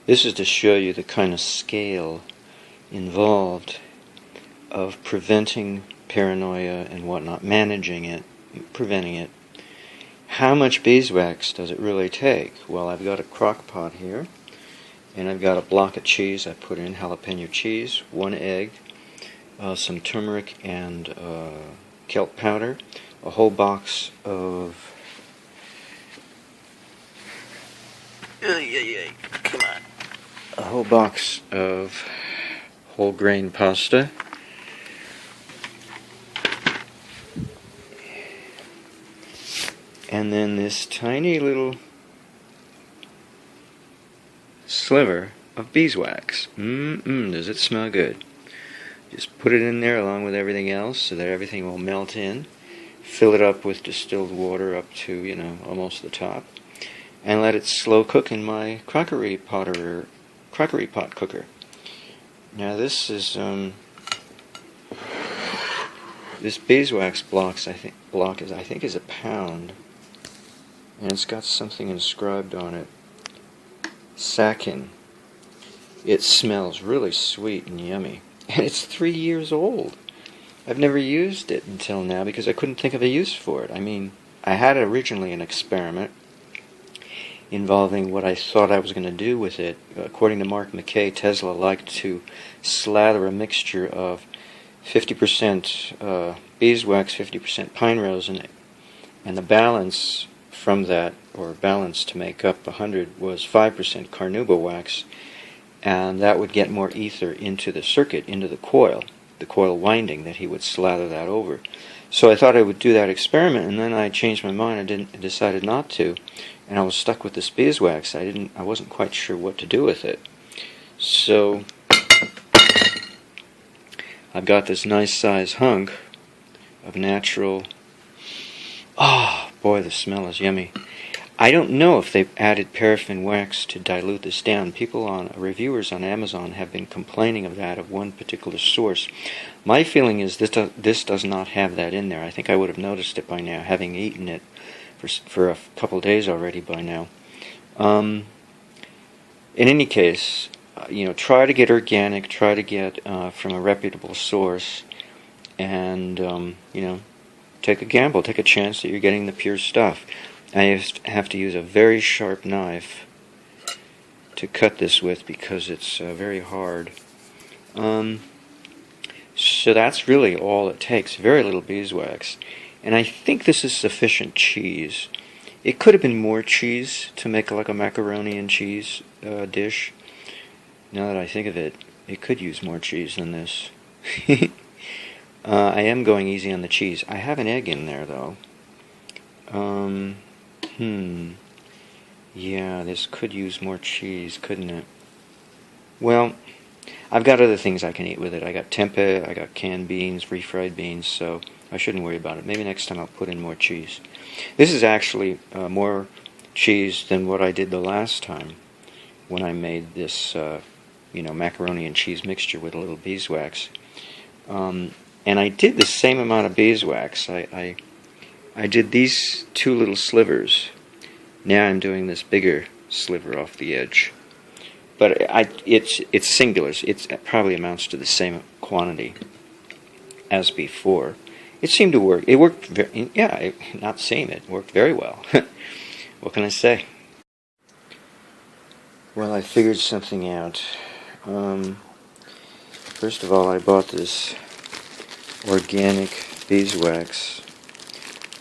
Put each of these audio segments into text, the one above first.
This is to show you the kind of scale involved of preventing paranoia and whatnot, managing it, preventing it. How much beeswax does it really take? Well, I've got a crock pot here, and I've got a block of cheese I put in, jalapeno cheese, 1 egg, some turmeric and kelp powder, a whole box of come on, a whole box of whole grain pasta, and then this tiny little sliver of beeswax. Does it smell good? Just put it in there along with everything else so that everything will melt in. Fill it up with distilled water up to, you know, almost the top, and let it slow cook in my crockery pot cooker. Now this is this beeswax block is I think is a pound, and it's got something inscribed on it. Sakin. It smells really sweet and yummy, and it's 3 years old. I've never used it until now because I couldn't think of a use for it. I mean, I had originally an experiment involving what I thought I was going to do with it. According to Mark McKay, Tesla liked to slather a mixture of 50% beeswax, 50% pine rose, and the balance from that, or balance to make up 100, was 5% carnauba wax, and that would get more ether into the circuit, into the coil winding that he would slather that over. So I thought I would do that experiment, and then I changed my mind. I decided not to, and I was stuck with this beeswax. I wasn't quite sure what to do with it. So I've got this nice size hunk of natural. Oh boy, the smell is yummy. I don't know if they've added paraffin wax to dilute this down. Reviewers on Amazon have been complaining of that, of one particular source. My feeling is this does not have that in there. I think I would have noticed it by now, having eaten it for a couple days already by now. In any case, try to get organic, try to get from a reputable source, and take a gamble, take a chance that you're getting the pure stuff. I have to use a very sharp knife to cut this with because it's very hard. So that's really all it takes, very little beeswax. And I think this is sufficient cheese. It could have been more cheese to make like a macaroni and cheese dish. Now that I think of it, it could use more cheese than this. I am going easy on the cheese. I have an egg in there though. Yeah, this could use more cheese, couldn't it? Well, I've got other things I can eat with it. I got tempeh, I got canned beans, refried beans, so I shouldn't worry about it. Maybe next time I'll put in more cheese. This is actually more cheese than what I did the last time when I made this, macaroni and cheese mixture with a little beeswax. And I did the same amount of beeswax. I did these 2 little slivers. Now I'm doing this bigger sliver off the edge. But it's singular. It probably amounts to the same quantity as before. It seemed to work. It worked it worked very well. What can I say? Well, I figured something out. First of all, I bought this organic beeswax,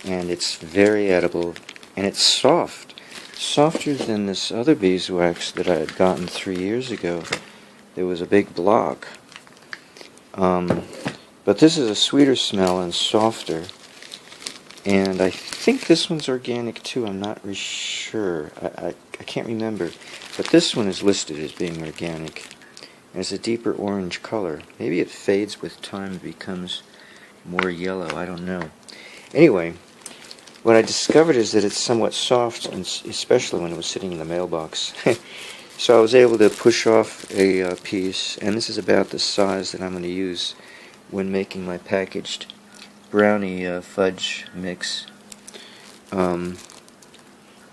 and it's very edible, and it's soft. Softer than this other beeswax that I had gotten 3 years ago. There was a big block. But this is a sweeter smell and softer. And I think this one's organic too. I'm not really sure. I can't remember. But this one is listed as being organic. And it's a deeper orange color. Maybe it fades with time and becomes more yellow. I don't know. Anyway, what I discovered is that it's somewhat soft, and especially when it was sitting in the mailbox. So I was able to push off a piece, and this is about the size that I'm going to use when making my packaged brownie fudge mix. And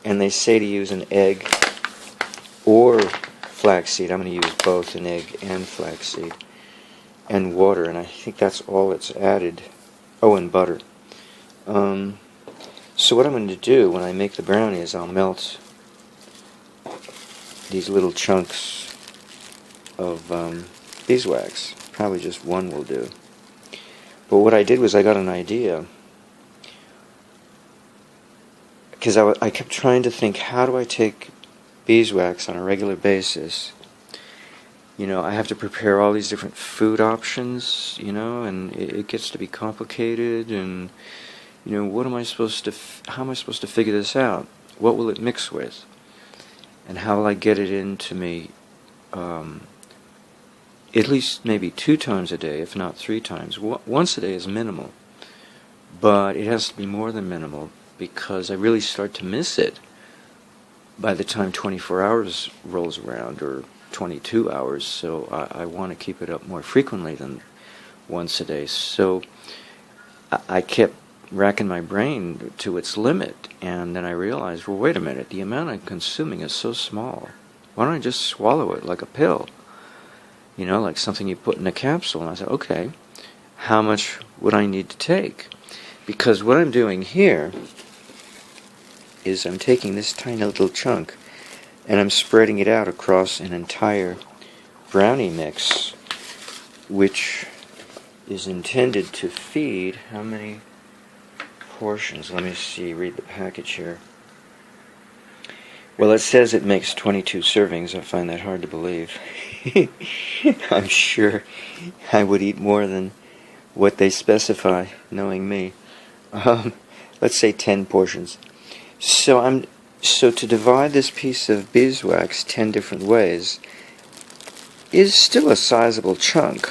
they say to use an egg or flaxseed. I'm going to use both an egg and flaxseed. And water, and I think that's all it's added. Oh, and butter. So what I'm going to do when I make the brownie is I'll melt these little chunks of beeswax. Probably just one will do. But what I did was I got an idea, because I kept trying to think, how do I take beeswax on a regular basis? You know, I have to prepare all these different food options, you know, and it gets to be complicated, and, you know, what am I supposed to, how am I supposed to figure this out? What will it mix with? And how will I get it into me, at least maybe 2 times a day, if not 3 times. Once a day is minimal, but it has to be more than minimal, because I really start to miss it by the time 24 hours rolls around, or 22 hours, so I want to keep it up more frequently than once a day. So I kept racking my brain to its limit, and then I realized, well, wait a minute, the amount I'm consuming is so small. Why don't I just swallow it like a pill? You know, like something you put in a capsule. And I said, okay, how much would I need to take? Because what I'm doing here is I'm taking this tiny little chunk and I'm spreading it out across an entire brownie mix, which is intended to feed how many portions? Let me see, read the package here. Well, it says it makes 22 servings. I find that hard to believe. I'm sure I would eat more than what they specify, knowing me. Let's say 10 portions. So to divide this piece of beeswax 10 different ways is still a sizable chunk,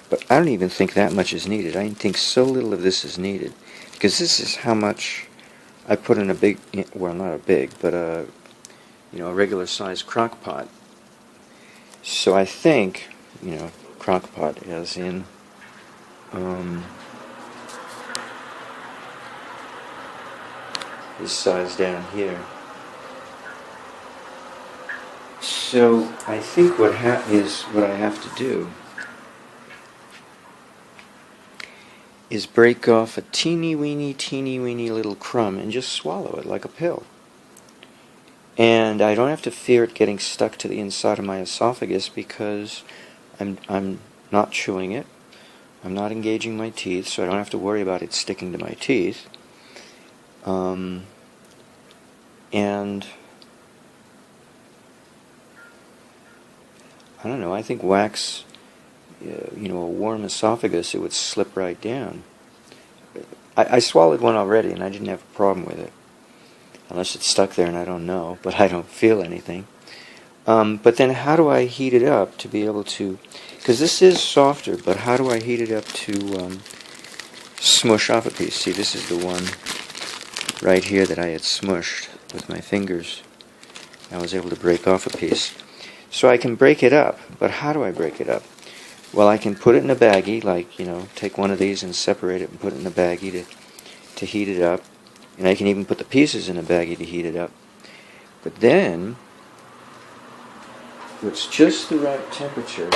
but I don't even think that much is needed. I think so little of this is needed, because this is how much I put in a big, well, not a big, but a regular sized crock pot. So I think, crock pot as in this size down here. So I think what I have to do is break off a teeny weeny little crumb and just swallow it like a pill. And I don't have to fear it getting stuck to the inside of my esophagus, because I'm not chewing it. I'm not engaging my teeth, so I don't have to worry about it sticking to my teeth. And I don't know, I think wax, a warm esophagus, it would slip right down. I swallowed one already and I didn't have a problem with it. Unless it's stuck there and I don't know, but I don't feel anything. But then how do I heat it up to be able to, because this is softer, but how do I heat it up to smush off a piece? See, this is the one right here that I had smushed with my fingers. I was able to break off a piece. So I can break it up, but how do I break it up? Well, I can put it in a baggie, like, take one of these and separate it and put it in a baggie to heat it up. And I can even put the pieces in a baggie to heat it up. But then, what's just the right temperature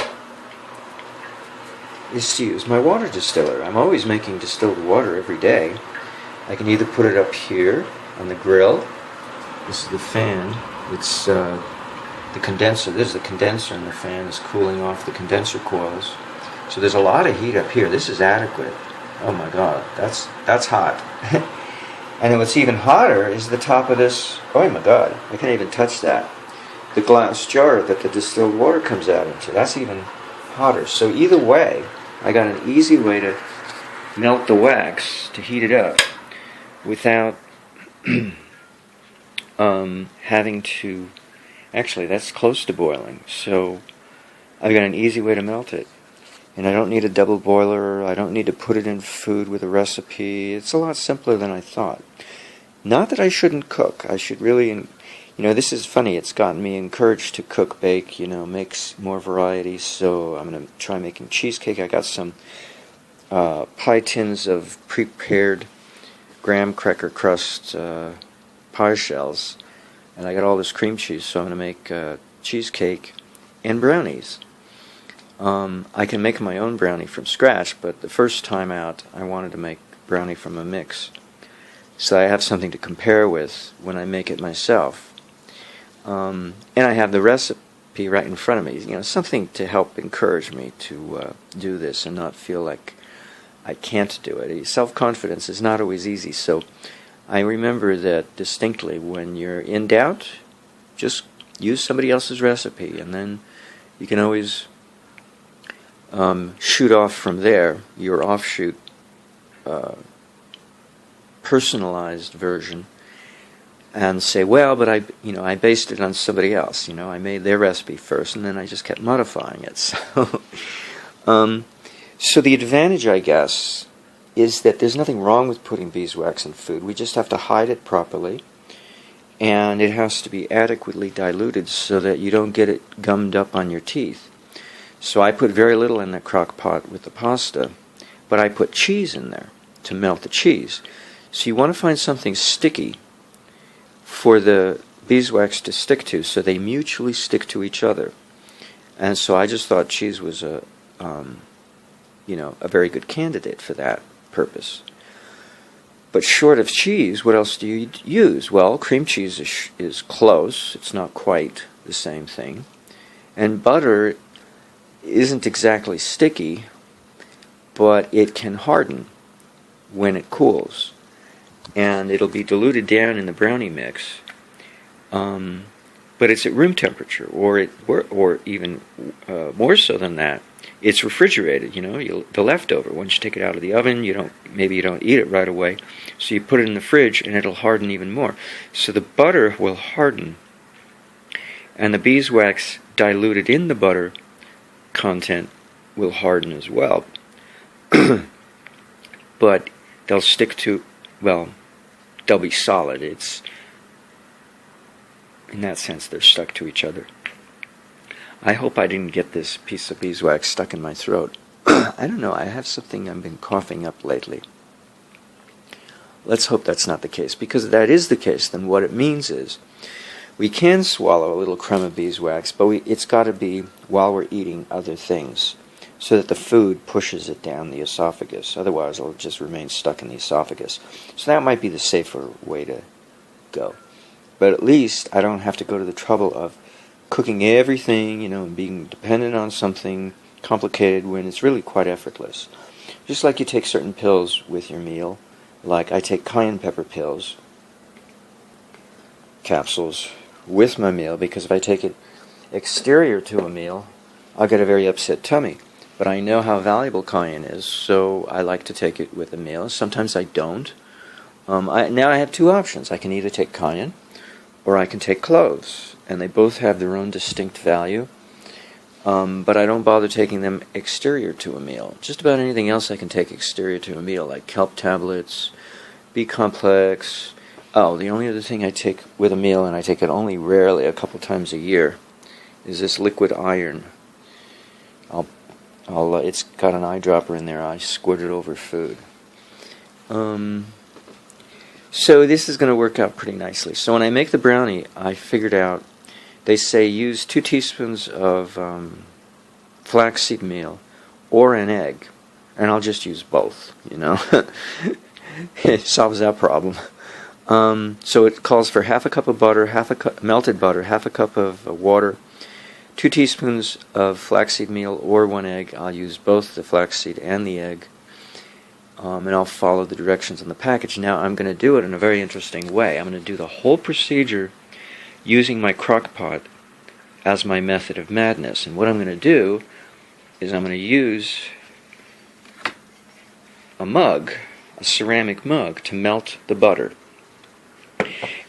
is to use my water distiller. I'm always making distilled water every day. I can either put it up here on the grill. This is the fan. It's the condenser. This is the condenser, and the fan is cooling off the condenser coils. So there's a lot of heat up here. This is adequate. Oh my God, that's hot. And what's even hotter is the top of this. Oh my God, I can't even touch that. The glass jar that the distilled water comes out into. That's even hotter. So either way, I got an easy way to melt the wax to heat it up without having to. Actually, that's close to boiling. So I've got an easy way to melt it. And I don't need a double boiler. I don't need to put it in food with a recipe. It's a lot simpler than I thought. Not that I shouldn't cook. I should really, this is funny. It's gotten me encouraged to cook, bake, make more variety. So I'm going to try making cheesecake. I got some pie tins of prepared graham cracker crust pie shells. And I got all this cream cheese. So I'm going to make cheesecake, and brownies. I can make my own brownie from scratch, but the first time out I wanted to make brownie from a mix, so I have something to compare with when I make it myself. And I have the recipe right in front of me, something to help encourage me to do this and not feel like I can't do it. Self-confidence is not always easy, so I remember that distinctly. When you're in doubt, just use somebody else's recipe, and then you can always shoot off from there, your offshoot, personalized version, and say, well, but I based it on somebody else. I made their recipe first, and then I just kept modifying it. So the advantage, I guess, is that there's nothing wrong with putting beeswax in food. We just have to hide it properly, and it has to be adequately diluted so that you don't get it gummed up on your teeth. So I put very little in the crock pot with the pasta, but I put cheese in there to melt the cheese. So you want to find something sticky for the beeswax to stick to, so they mutually stick to each other. And so I just thought cheese was a very good candidate for that purpose. But short of cheese, what else do you use? Well, cream cheese is close. It's not quite the same thing. And butter isn't exactly sticky, but it can harden when it cools. And it'll be diluted down in the brownie mix. But it's at room temperature, or even more so than that. It's refrigerated, the leftover. Once you take it out of the oven, maybe you don't eat it right away, so you put it in the fridge and it'll harden even more. So the butter will harden, and the beeswax diluted in the butter content will harden as well. But they'll stick to, they'll be solid. In that sense, they're stuck to each other. I hope I didn't get this piece of beeswax stuck in my throat. I don't know, I have something I've been coughing up lately. Let's hope that's not the case, because if that is the case, then what it means is we can swallow a little crumb of beeswax, but it's got to be while we're eating other things, so that the food pushes it down the esophagus. Otherwise, it'll just remain stuck in the esophagus. So that might be the safer way to go. But at least I don't have to go to the trouble of cooking everything, and being dependent on something complicated when it's really quite effortless. Just like you take certain pills with your meal, like I take cayenne pepper pills, capsules, with my meal, because if I take it exterior to a meal, I'll get a very upset tummy. But I know how valuable cayenne is, so I like to take it with a meal. Sometimes I don't. Now I have two options. I can either take cayenne, or I can take cloves, and they both have their own distinct value, but I don't bother taking them exterior to a meal. Just about anything else I can take exterior to a meal, like kelp tablets, B-complex. Oh, the only other thing I take with a meal, and I take it only rarely, a couple times a year, is this liquid iron. It's got an eyedropper in there. I squirt it over food. So this is going to work out pretty nicely. So when I make the brownie, I figured out, they say use 2 teaspoons of flaxseed meal or an egg, and I'll just use both, It solves that problem. So it calls for half a cup of butter, melted butter, half a cup of water, 2 teaspoons of flaxseed meal or 1 egg. I'll use both the flaxseed and the egg. And I'll follow the directions on the package. Now I'm going to do it in a very interesting way. I'm going to do the whole procedure using my crock pot as my method of madness. And what I'm going to do is I'm going to use a mug, a ceramic mug, to melt the butter.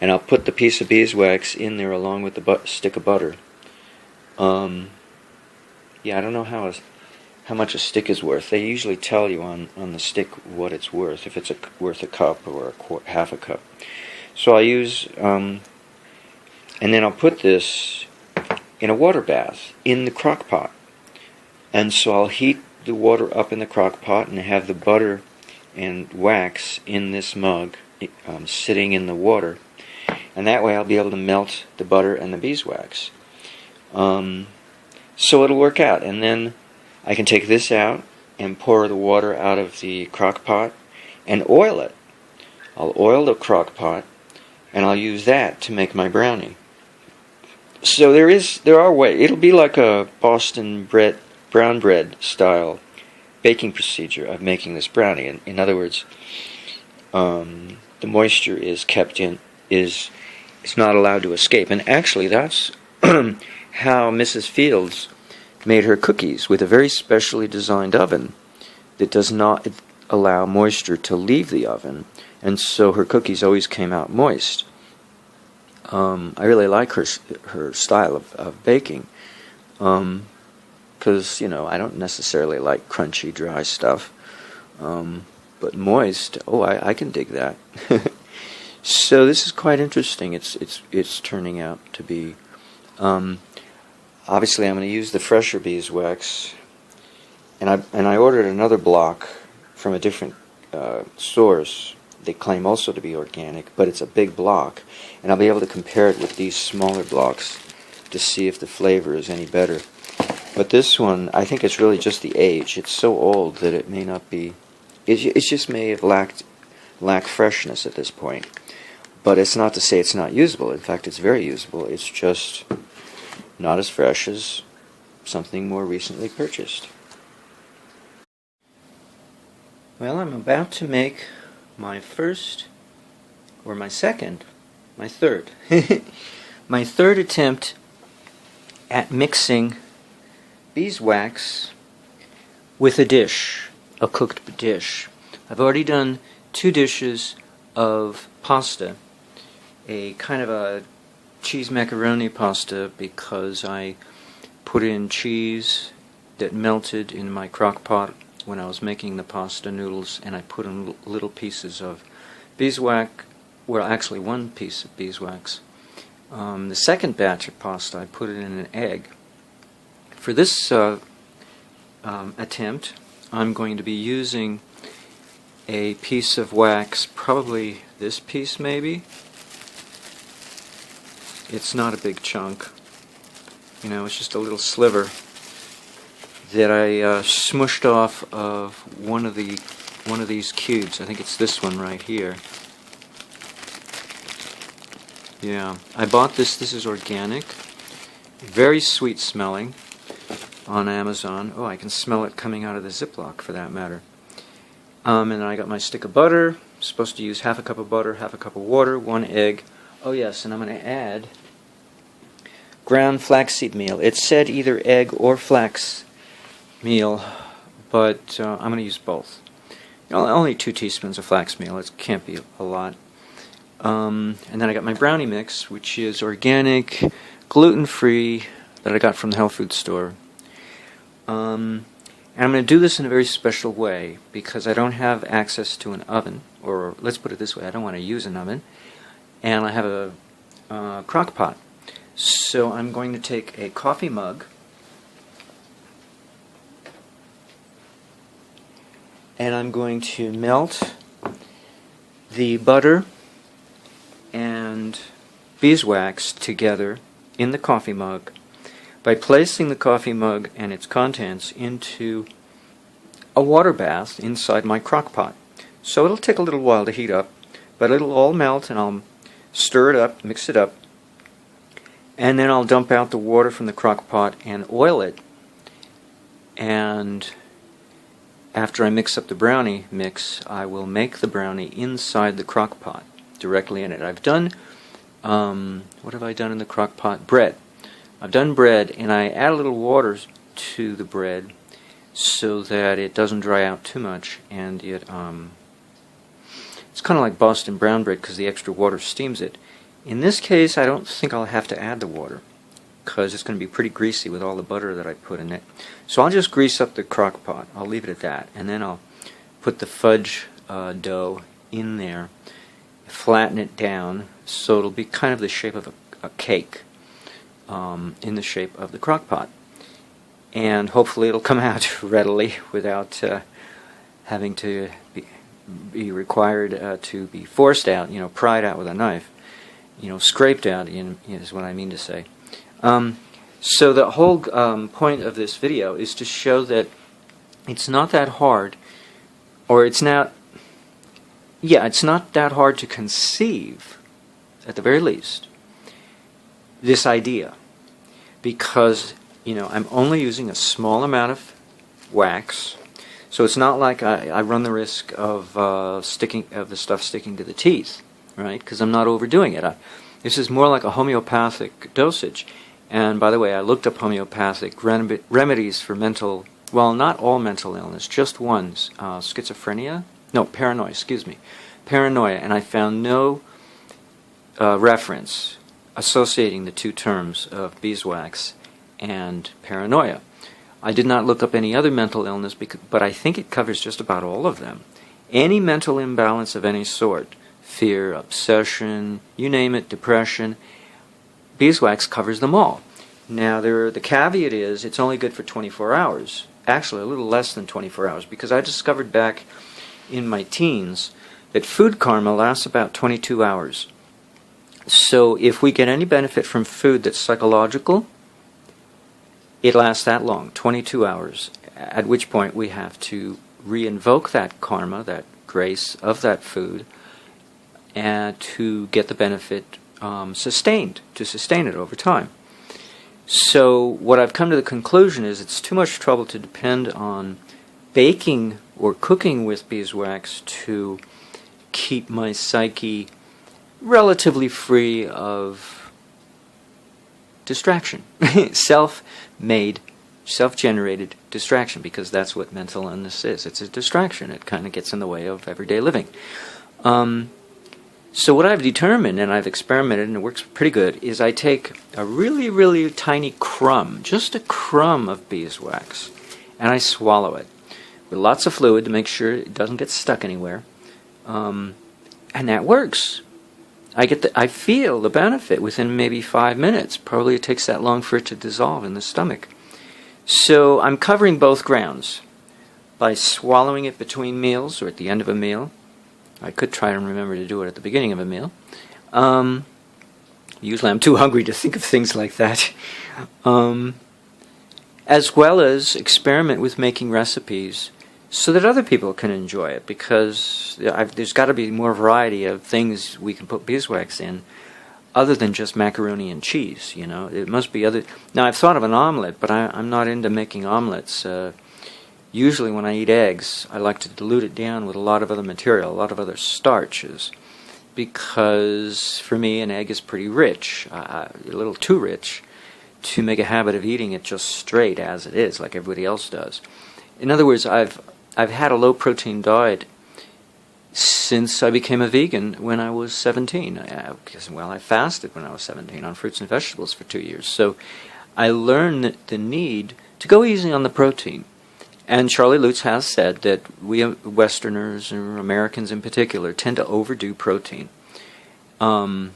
And I'll put the piece of beeswax in there along with the stick of butter. I don't know how much a stick is worth. They usually tell you on the stick what it's worth, if it's worth a cup or half a cup. So I use, and then I'll put this in a water bath in the crock pot. And so I'll heat the water up in the crock pot and have the butter and wax in this mug sitting in the water. And that way I'll be able to melt the butter and the beeswax. So it'll work out. And then I can take this out and pour the water out of the crock pot and oil it. I'll oil the crock pot and I'll use that to make my brownie. So there are ways. It'll be like a Boston brown bread style baking procedure of making this brownie. In other words, the moisture is kept in, it's not allowed to escape. And actually, that's how Mrs. Fields made her cookies, with a very specially designed oven that does not allow moisture to leave the oven, and so her cookies always came out moist. I really like her style of baking, because I don't necessarily like crunchy, dry stuff, but moist. Oh, I can dig that. So this is quite interesting. It's turning out to be. Obviously, I'm going to use the fresher beeswax, and I ordered another block from a different source. They claim also to be organic, but it's a big block, and I'll be able to compare it with these smaller blocks to see if the flavor is any better. But this one, I think it's really just the age. It's so old that it may not be. It just may have lack freshness at this point. But it's not to say it's not usable. In fact, it's very usable. It's just not as fresh as something more recently purchased. Well, I'm about to make my first, or my second, my third, my third attempt at mixing beeswax with a dish, a cooked dish. I've already done 2 dishes of pasta, a kind of a cheese macaroni pasta, because I put in cheese that melted in my crock pot when I was making the pasta noodles, and I put in little pieces of beeswax, well, actually 1 piece of beeswax. The second batch of pasta, I put it in an egg. For this attempt, I'm going to be using a piece of wax, probably this piece maybe. It's not a big chunk, it's just a little sliver that I smushed off of one of these cubes. I think it's this one right here. Yeah, I bought this. This is organic, very sweet smelling, on Amazon. Oh, I can smell it coming out of the Ziploc, for that matter. And then I got my stick of butter. I'm supposed to use half a cup of butter, half a cup of water, 1 egg. Oh yes, and I'm going to add ground flaxseed meal. It said either egg or flax meal, but I'm going to use both. Only 2 teaspoons of flax meal. It can't be a lot. And then I got my brownie mix, which is organic, gluten-free, that I got from the health food store. And I'm going to do this in a very special way, because I don't have access to an oven, or let's put it this way, I don't want to use an oven, and I have a crock pot. So I'm going to take a coffee mug, and I'm going to melt the butter and beeswax together in the coffee mug by placing the coffee mug and its contents into a water bath inside my crock pot. So it'll take a little while to heat up, but it'll all melt, and I'll stir it up, mix it up, and then I'll dump out the water from the crock pot and oil it. And after I mix up the brownie mix, I will make the brownie inside the crock pot, directly in it. I've done, what have I done in the crock pot? Bread. I've done bread, and I add a little water to the bread so that it doesn't dry out too much, and it's kind of like Boston brown bread, because the extra water steams it. In this case, I don't think I'll have to add the water, because it's going to be pretty greasy with all the butter that I put in it. So I'll just grease up the crock pot. I'll leave it at that, and then I'll put the fudge dough in there, flatten it down so it'll be kind of the shape of a cake, in the shape of the crock pot. And hopefully it'll come out readily without having to be required to be forced out, pried out with a knife, scraped out is what I mean to say. So the whole point of this video is to show that it's not that hard, or it's not that hard to conceive, at the very least, this idea, because I'm only using a small amount of wax, so it's not like I run the risk of the stuff sticking to the teeth, right? Because I'm not overdoing it. This is more like a homeopathic dosage. And by the way, I looked up homeopathic remedies for mental, well, not all mental illness, just one, paranoia, and I found no reference associating the two terms of beeswax and paranoia. I did not look up any other mental illness, but I think it covers just about all of them. Any mental imbalance of any sort, fear, obsession, you name it, depression, beeswax covers them all. Now, the caveat is it's only good for 24 hours. Actually, a little less than 24 hours, because I discovered back in my teens that food karma lasts about 22 hours. So if we get any benefit from food that's psychological, it lasts that long, 22 hours, at which point we have to re-invoke that karma, that grace of that food, and to get the benefit sustained, to sustain it over time. So what I've come to the conclusion is it's too much trouble to depend on baking or cooking with beeswax to keep my psyche relatively free of distraction, self-made, self-generated distraction, because that's what mental illness is. It's a distraction. It kind of gets in the way of everyday living. So what I've determined, and I've experimented, and it works pretty good, is I take a really, really tiny crumb, just a crumb of beeswax, and I swallow it with lots of fluid to make sure it doesn't get stuck anywhere. And that works. I feel the benefit within maybe 5 minutes. Probably it takes that long for it to dissolve in the stomach. So I'm covering both grounds by swallowing it between meals or at the end of a meal. I could try and remember to do it at the beginning of a meal. Usually I'm too hungry to think of things like that. As well as experiment with making recipes so that other people can enjoy it, because there's got to be more variety of things we can put beeswax in other than just macaroni and cheese. It must be other. Now, I've thought of an omelet, but I'm not into making omelets. Usually when I eat eggs, I like to dilute it down with a lot of other material, a lot of other starches, because for me an egg is pretty rich, a little too rich to make a habit of eating it just straight as it is, like everybody else does. In other words, I've had a low-protein diet since I became a vegan when I was 17. I fasted when I was 17 on fruits and vegetables for 2 years. So I learned the need to go easy on the protein. And Charlie Lutz has said that we Westerners, or Americans in particular, tend to overdo protein. Now,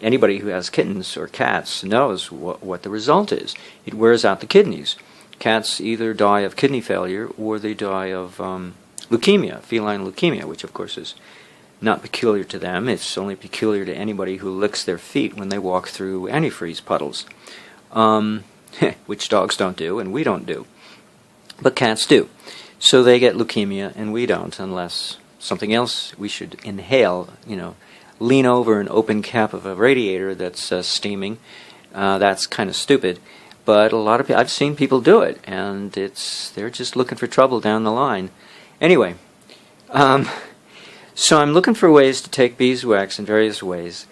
anybody who has kittens or cats knows what the result is. It wears out the kidneys. Cats either die of kidney failure or they die of leukemia, feline leukemia, which of course is not peculiar to them. It's only peculiar to anybody who licks their feet when they walk through antifreeze puddles, which dogs don't do and we don't do. But cats do. So they get leukemia and we don't, unless something else we should inhale, lean over an open cap of a radiator that's steaming. That's kind of stupid. But a lot of people, I've seen people do it, and they're just looking for trouble down the line. Anyway, so I'm looking for ways to take beeswax in various ways.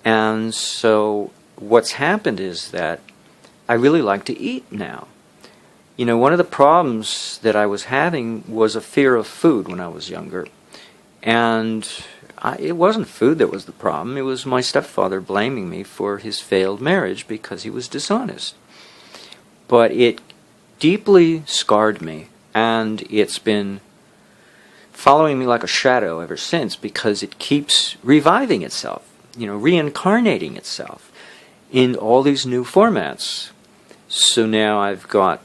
And so what's happened is that I really like to eat now. One of the problems that I was having was a fear of food when I was younger. And it wasn't food that was the problem. It was my stepfather blaming me for his failed marriage because he was dishonest. But it deeply scarred me, and it's been following me like a shadow ever since, because it keeps reviving itself, reincarnating itself in all these new formats. So now I've got,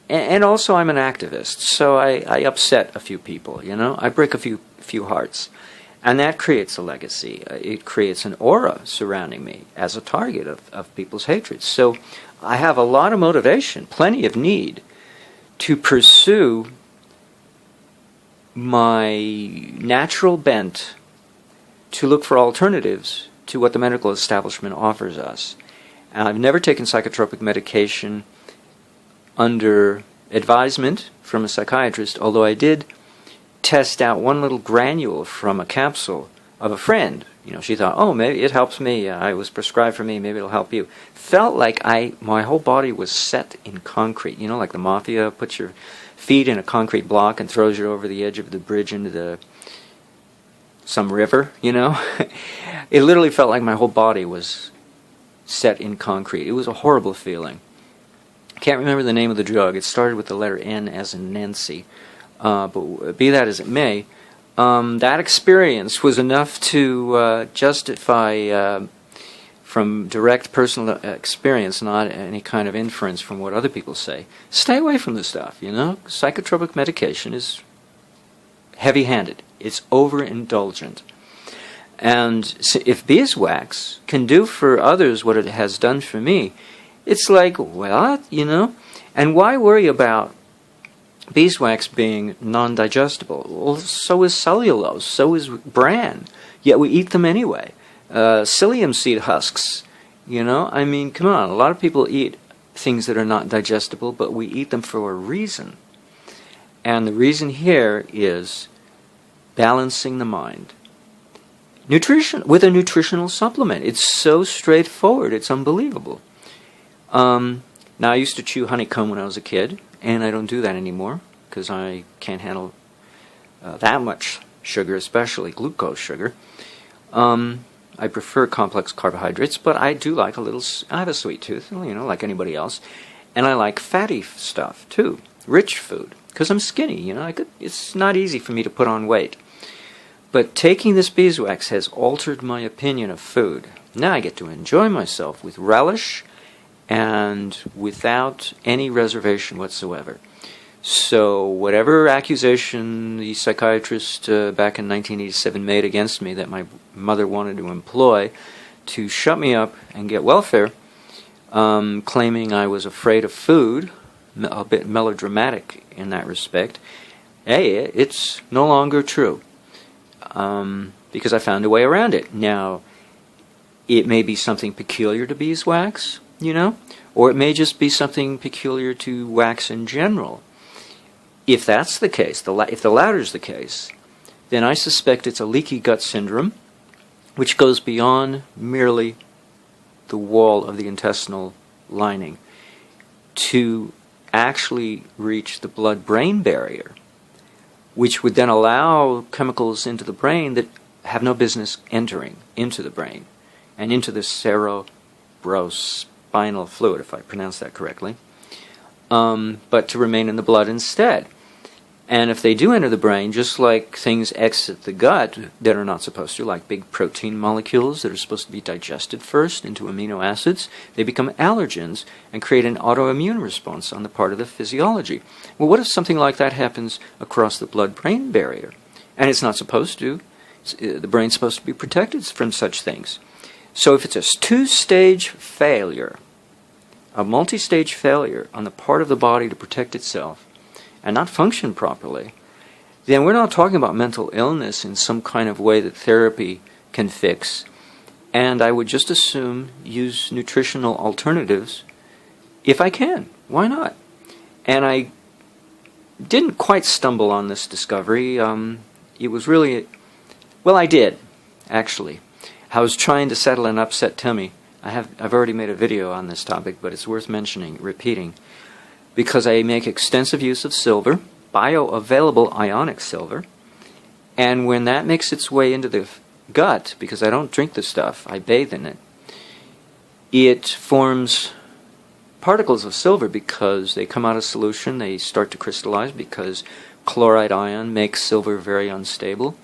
and also I'm an activist, so I upset a few people, I break a few hearts. And that creates a legacy. It creates an aura surrounding me as a target of people's hatred. So I have a lot of motivation, plenty of need, to pursue my natural bent to look for alternatives to what the medical establishment offers us. And I've never taken psychotropic medication under advisement from a psychiatrist, although I did test out one little granule from a capsule of a friend. You know, she thought, oh, maybe it helps me. I was prescribed for me. Maybe it'll help you. Felt like my whole body was set in concrete. You know, like the mafia puts your feet in a concrete block and throws you over the edge of the bridge into some river, you know. It literally felt like my whole body was set in concrete. It was a horrible feeling. I can't remember the name of the drug. It started with the letter N as in Nancy. But be that as it may, that experience was enough to justify, from direct personal experience, not any kind of inference from what other people say, stay away from this stuff, you know? Psychotropic medication is heavy-handed. It's overindulgent. And if beeswax can do for others what it has done for me, it's like, what, you know? And why worry about beeswax being non-digestible? Well, so is cellulose, so is bran, yet we eat them anyway. Psyllium seed husks, you know, I mean, come on, a lot of people eat things that are not digestible, but we eat them for a reason. And the reason here is balancing the mind. Nutrition, with a nutritional supplement. It's so straightforward, it's unbelievable. Now, I used to chew honeycomb when I was a kid, and I don't do that anymore because I can't handle that much sugar, especially glucose sugar. I prefer complex carbohydrates, but I do like I have a sweet tooth, you know, like anybody else. And I like fatty stuff, too, rich food, because I'm skinny, you know. It's not easy for me to put on weight. But taking this beeswax has altered my opinion of food. Now I get to enjoy myself with relish and without any reservation whatsoever. So whatever accusation the psychiatrist back in 1987 made against me that my mother wanted to employ to shut me up and get welfare, claiming I was afraid of food, a bit melodramatic in that respect, it's no longer true, because I found a way around it. Now, it may be something peculiar to beeswax, you know, or it may just be something peculiar to wax in general. If that's the case, if the latter is the case, then I suspect it's a leaky gut syndrome, which goes beyond merely the wall of the intestinal lining to actually reach the blood-brain barrier, which would then allow chemicals into the brain that have no business entering into the brain and into the cerebrospinal fluid, if I pronounce that correctly, but to remain in the blood instead. And if they do enter the brain, just like things exit the gut that are not supposed to, like big protein molecules that are supposed to be digested first into amino acids, they become allergens and create an autoimmune response on the part of the physiology. Well, what if something like that happens across the blood-brain barrier? And it's not supposed to. The brain's supposed to be protected from such things. So if it's a two-stage failure, a multi-stage failure on the part of the body to protect itself, and not function properly, then we're not talking about mental illness in some kind of way that therapy can fix. And I would just assume use nutritional alternatives if I can. Why not? And I didn't quite stumble on this discovery. It was really, well, I did, actually. I was trying to settle an upset tummy. I've already made a video on this topic, but it's worth repeating. Because I make extensive use of silver, bioavailable ionic silver, and when that makes its way into the gut, because I don't drink the stuff, I bathe in it, it forms particles of silver because they come out of solution, they start to crystallize because chloride ion makes silver very unstable,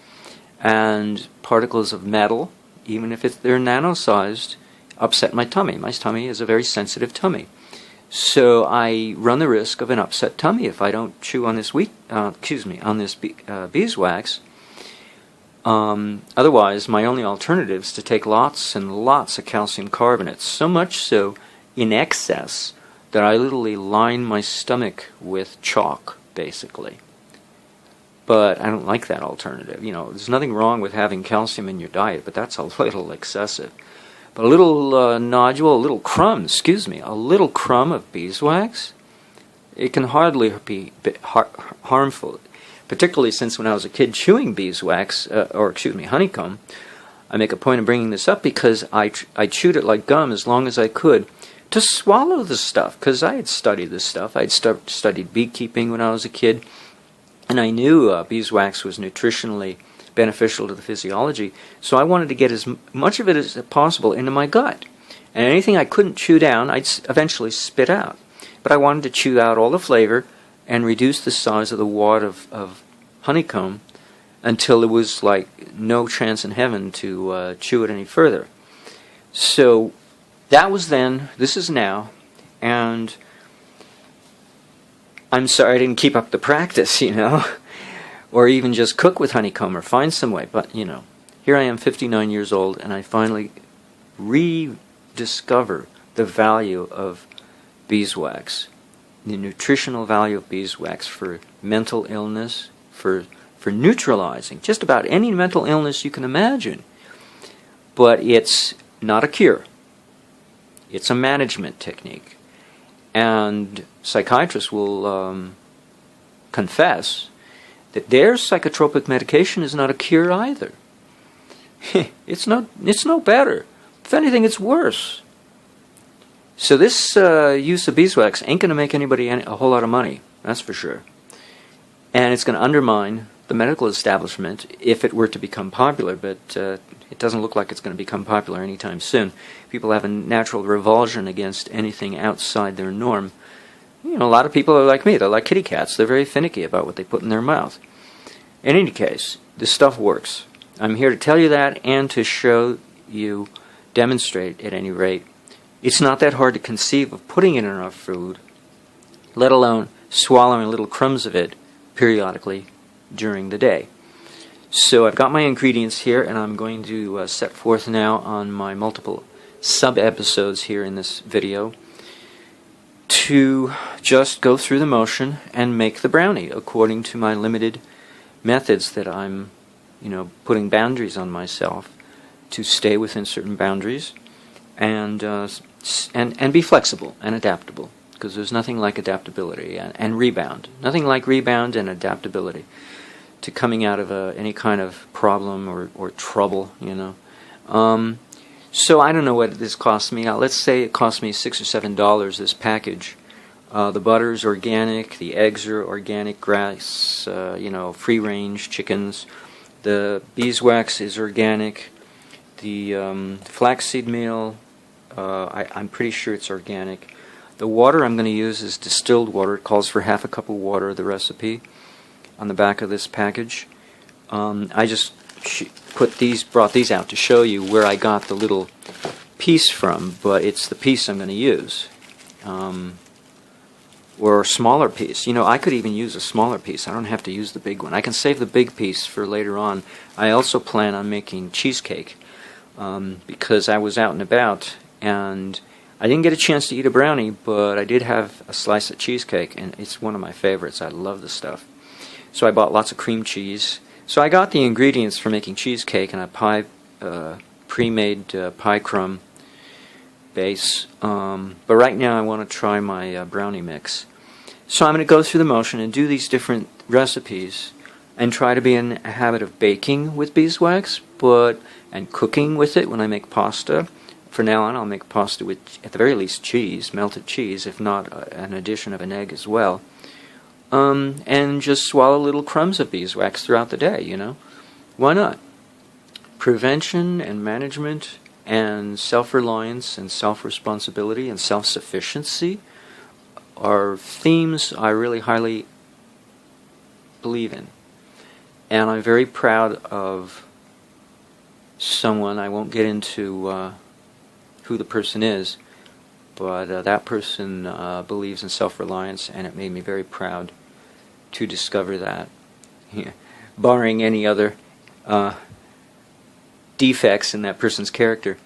and particles of metal, even if they're nano-sized, upset my tummy. My tummy is a very sensitive tummy. So I run the risk of an upset tummy if I don't chew on this beeswax. Otherwise, my only alternative is to take lots and lots of calcium carbonate, so much so in excess that I literally line my stomach with chalk, basically. But I don't like that alternative. You know, there's nothing wrong with having calcium in your diet, but that's a little excessive. But a little nodule, a little crumb, a little crumb of beeswax, it can hardly be harmful. Particularly since when I was a kid chewing beeswax, honeycomb, I make a point of bringing this up because I chewed it like gum as long as I could to swallow the stuff, because I had studied this stuff. I had studied beekeeping when I was a kid, and I knew beeswax was nutritionally beneficial to the physiology, so I wanted to get as much of it as possible into my gut. And anything I couldn't chew down, I'd eventually spit out. But I wanted to chew out all the flavor and reduce the size of the wad of honeycomb until there was like no chance in heaven to chew it any further. So that was then, this is now, and I'm sorry I didn't keep up the practice, you know, or even just cook with honeycomb or find some way. But, you know, here I am 59 years old, and I finally rediscover the value of beeswax, the nutritional value of beeswax for mental illness, for neutralizing just about any mental illness you can imagine. But it's not a cure. It's a management technique. And psychiatrists will confess that their psychotropic medication is not a cure either. It's no better. If anything, it's worse. So this use of beeswax ain't going to make anybody a whole lot of money, that's for sure. And it's going to undermine the medical establishment if it were to become popular, but it doesn't look like it's going to become popular anytime soon. People have a natural revulsion against anything outside their norm. You know, a lot of people are like me. They're like kitty cats. They're very finicky about what they put in their mouth. In any case, this stuff works. I'm here to tell you that and to show you, demonstrate at any rate. It's not that hard to conceive of putting it in our food, let alone swallowing little crumbs of it periodically during the day. So I've got my ingredients here, and I'm going to set forth now on my multiple sub-episodes here in this video to just go through the motion and make the brownie according to my limited methods that I'm, you know, putting boundaries on myself to stay within certain boundaries and be flexible and adaptable, because there's nothing like adaptability and rebound. Nothing like rebound and adaptability to coming out of any kind of problem or trouble, you know. So I don't know what this cost me. Let's say it cost me $6 or $7, this package. The butter is organic, the eggs are organic, grass, you know, free-range chickens. The beeswax is organic. The flaxseed meal, I'm pretty sure it's organic. The water I'm going to use is distilled water. It calls for half a cup of water, the recipe, on the back of this package. I just brought these out to show you where I got the little piece from, but it's the piece I'm going to use. Or a smaller piece. You know, I could even use a smaller piece. I don't have to use the big one. I can save the big piece for later on. I also plan on making cheesecake because I was out and about and I didn't get a chance to eat a brownie, but I did have a slice of cheesecake, and it's one of my favorites. I love the stuff. So I bought lots of cream cheese. So I got the ingredients for making cheesecake and a pre-made pie crumb base. But right now I want to try my brownie mix. So I'm going to go through the motion and do these different recipes and try to be in a habit of baking with beeswax, and cooking with it when I make pasta. From now on I'll make pasta with, at the very least, cheese, melted cheese, if not an addition of an egg as well. And just swallow little crumbs of beeswax throughout the day, you know. Why not? Prevention and management and self-reliance and self-responsibility and self-sufficiency are themes I really highly believe in. And I'm very proud of someone. I won't get into who the person is, but that person believes in self-reliance, and it made me very proud to discover that. Yeah. Barring any other defects in that person's character.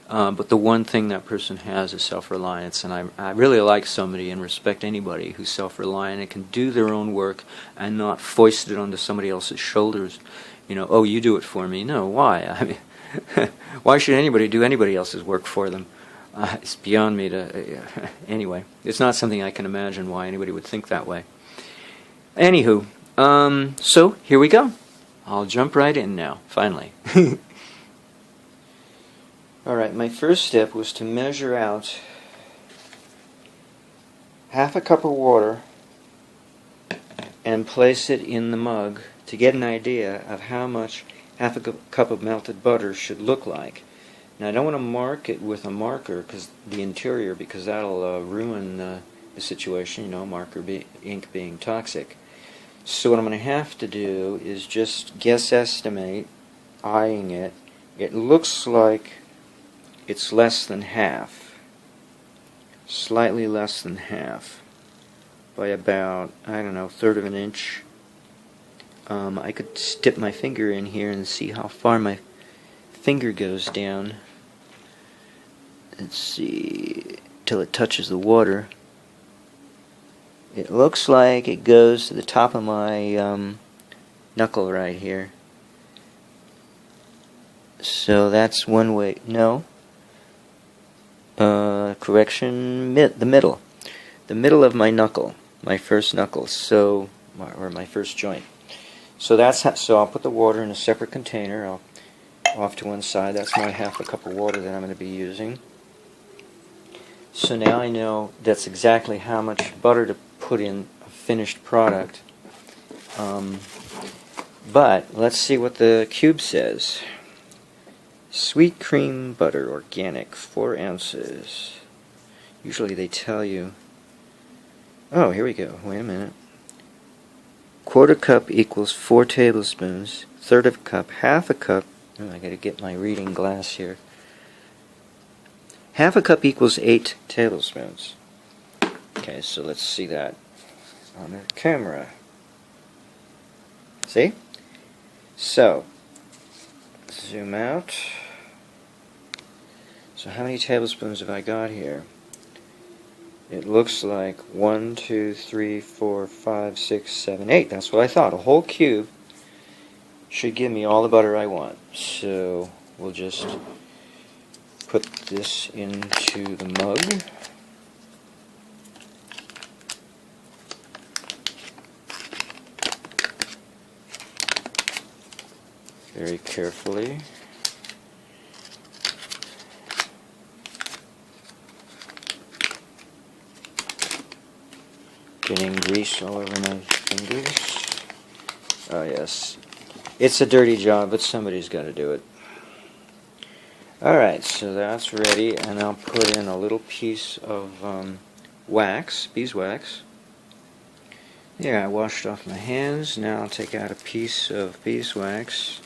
But the one thing that person has is self-reliance, and I really like somebody and respect anybody who's self-reliant and can do their own work and not foist it onto somebody else's shoulders. You know, oh, you do it for me. No, why? I mean, why should anybody do anybody else's work for them? It's beyond me to... anyway, it's not something I can imagine why anybody would think that way. Anywho, so here we go. I'll jump right in now, finally. Alright, my first step was to measure out half a cup of water and place it in the mug to get an idea of how much half a cup of melted butter should look like. Now I don't want to mark it with a marker, because the interior, because that'll ruin the situation, you know, ink being toxic. So what I'm going to have to do is just guess estimate, eyeing it. It looks like it's less than half, slightly less than half, by about, I don't know, 1/3 of an inch. I could dip my finger in here and see how far my finger goes down. Let's see, till it touches the water. It looks like it goes to the top of my knuckle right here. So that's one way. No. Correction, the middle. The middle of my knuckle. My first knuckle. So, or my first joint. So so I'll put the water in a separate container. Off to one side. That's my half a cup of water that I'm going to be using. So now I know that's exactly how much butter to put in a finished product. But let's see what the cube says. Sweet cream butter, organic, 4 ounces. Usually they tell you... Oh, here we go. Wait a minute. 1/4 cup equals 4 tablespoons. 1/3 of a cup, half a cup. Oh, I gotta get my reading glass here. Half a cup equals 8 tablespoons. Okay, so let's see that on the camera. See? So, zoom out. So how many tablespoons have I got here? It looks like 1, 2, 3, 4, 5, 6, 7, 8. That's what I thought. A whole cube should give me all the butter I want. So we'll just put this into the mug. Very carefully. Getting grease all over my fingers. Oh yes. It's a dirty job, but somebody's got to do it. Alright, so that's ready, and I'll put in a little piece of wax, beeswax. There, I washed off my hands. Now I'll take out a piece of beeswax.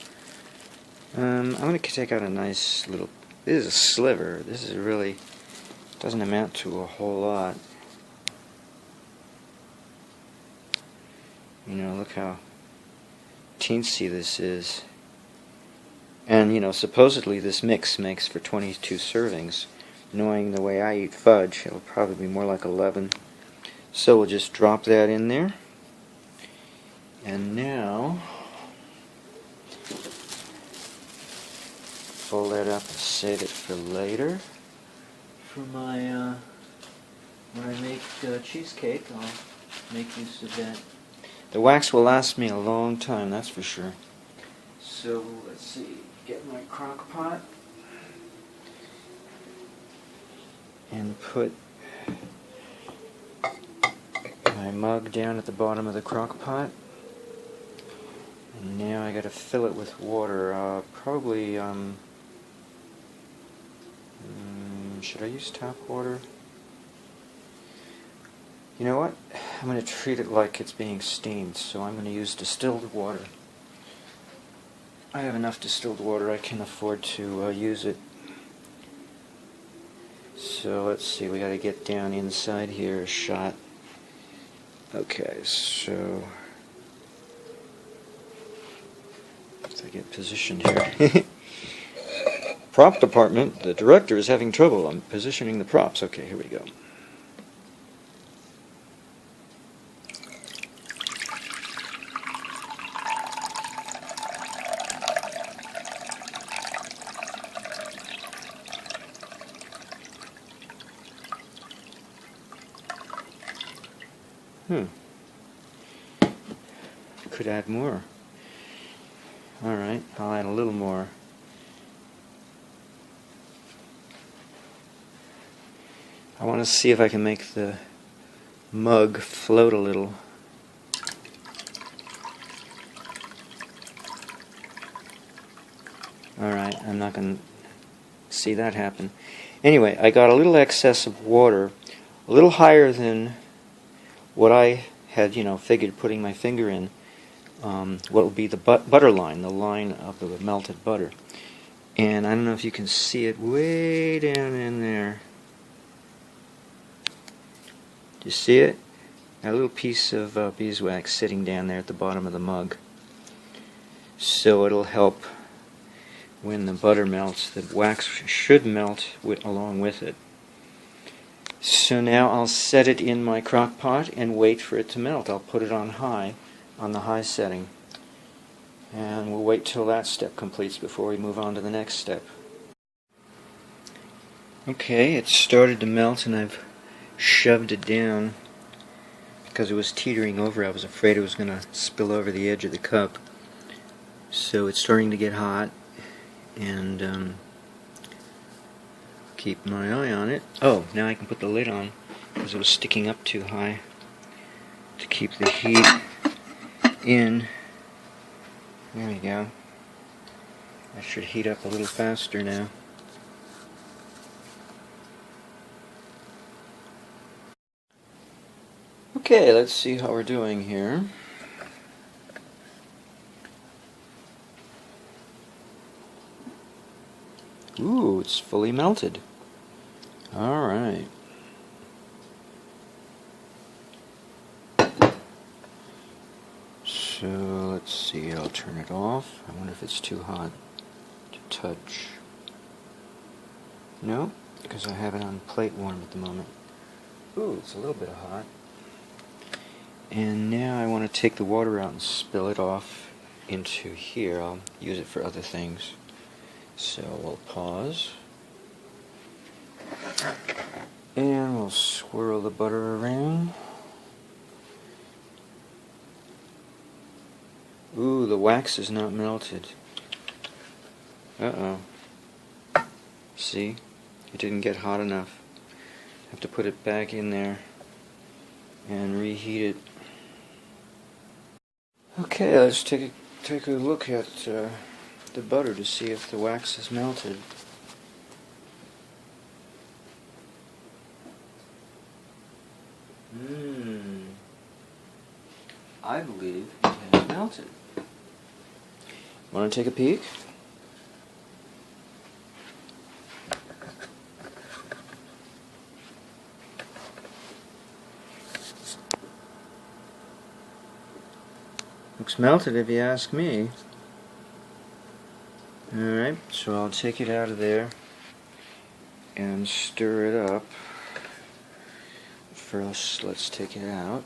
I'm going to take out a nice little... This is a sliver. This is really... doesn't amount to a whole lot. You know, look how teensy this is. And, you know, supposedly this mix makes for 22 servings. Knowing the way I eat fudge, it'll probably be more like 11. So we'll just drop that in there. And now, fold that up and save it for later. For my, when I make cheesecake, I'll make use of that. The wax will last me a long time, that's for sure. So, let's see, get my crock pot and put my mug down at the bottom of the crock pot. And now I gotta fill it with water. Probably, should I use tap water? You know what? I'm going to treat it like it's being steamed, so I'm going to use distilled water. I have enough distilled water, I can afford to use it. So let's see, we got to get down inside here a shot. Okay, so let's get positioned here. Prop department, the director is having trouble. I'm positioning the props. Okay, here we go. Could add more. Alright, I'll add a little more. I want to see if I can make the mug float a little. Alright, I'm not going to see that happen. Anyway, I got a little excess of water, a little higher than what I had, figured putting my finger in. What will be the butter line, the line of the melted butter. And I don't know if you can see it way down in there. Do you see it? A little piece of beeswax sitting down there at the bottom of the mug. So it'll help when the butter melts. The wax should melt along with it. So now I'll set it in my crock pot and wait for it to melt. I'll put it on high, on the high setting. And we'll wait till that step completes before we move on to the next step. Okay, it started to melt and I've shoved it down because it was teetering over. I was afraid it was going to spill over the edge of the cup. So it's starting to get hot, and keep my eye on it. Oh, now I can put the lid on because it was sticking up too high to keep the heat in. There we go. I should heat up a little faster now. Okay, let's see how we're doing here. Ooh, it's fully melted. Alright. So, let's see, I'll turn it off. I wonder if it's too hot to touch. No, because I have it on plate warm at the moment. Ooh, it's a little bit hot. And now I want to take the water out and spill it off into here. I'll use it for other things. So we'll pause. And we'll swirl the butter around. Ooh, the wax is not melted. Uh-oh. See? It didn't get hot enough. I have to put it back in there and reheat it. Okay, let's take a look at the butter to see if the wax is melted. I believe it has melted. Want to take a peek? Looks melted if you ask me. Alright, so I'll take it out of there and stir it up. First, let's take it out.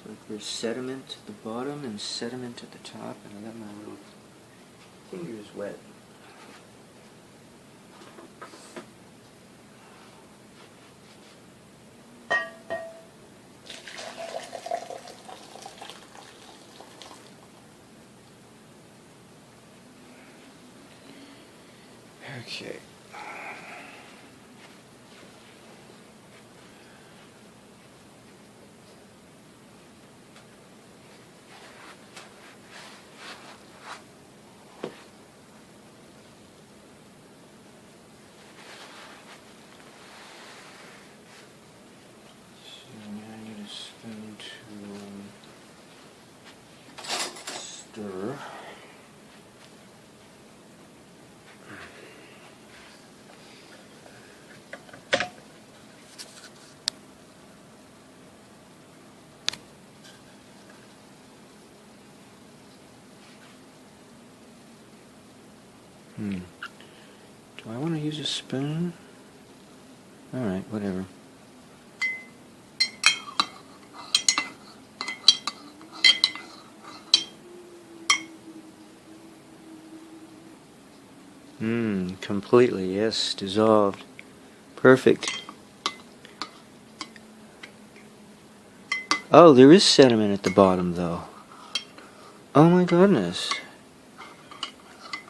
Like there's sediment at the bottom and sediment at the top, and I got my little fingers wet. Okay. stir. Do I want to use a spoon? Alright, whatever. Completely, yes, dissolved. Perfect. Oh, there is sediment at the bottom, though. Oh my goodness.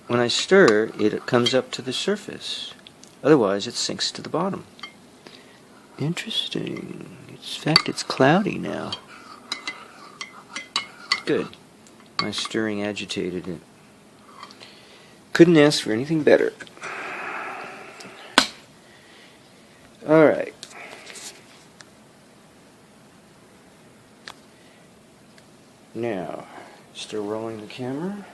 When I stir, it comes up to the surface. Otherwise, it sinks to the bottom. Interesting. In fact, it's cloudy now. Good. My stirring agitated it. Couldn't ask for anything better. Alright. Now, still rolling the camera.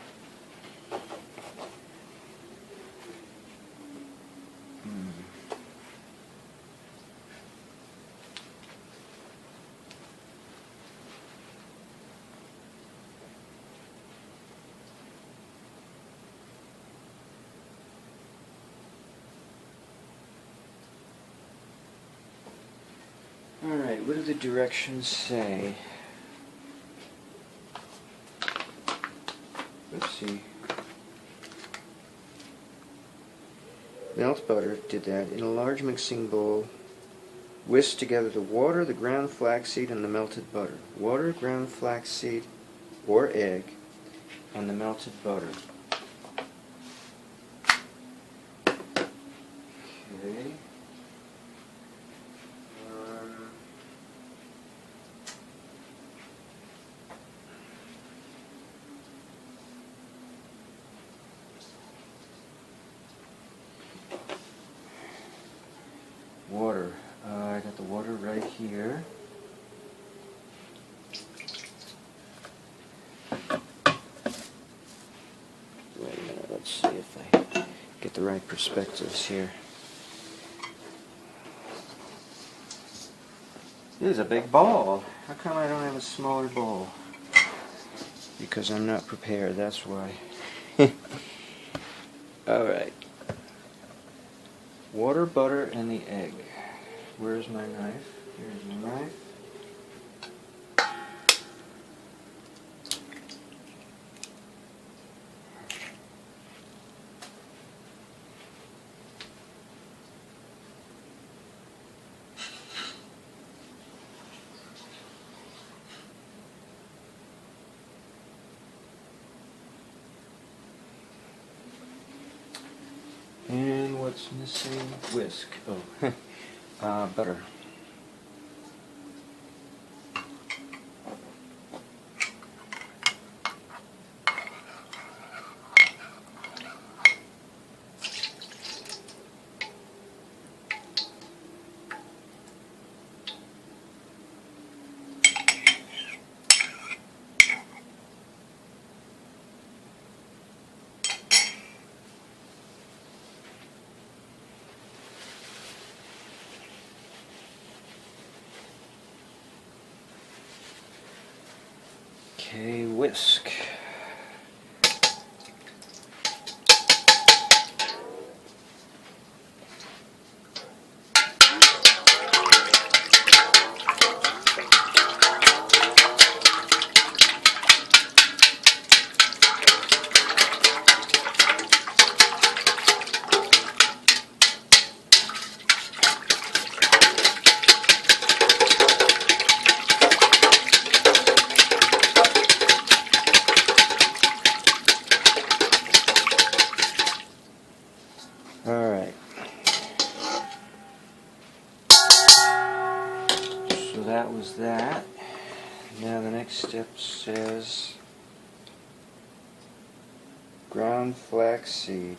Alright, what do the directions say? Let's see. Melt butter, did that. In a large mixing bowl, whisk together the water, the ground flaxseed, and the melted butter. Water, ground flaxseed, or egg, and the melted butter. Okay. Water. I got the water right here. Wait a minute, let's see if I get the right perspectives here. This is a big bowl. How come I don't have a smaller bowl? Because I'm not prepared, that's why. Alright. Water, butter, and the egg. Where's my knife? Here's my knife. And what's missing? Whisk. Oh, butter. Okay, whisk. Alright. So that was that. Now the next step says ground flaxseed.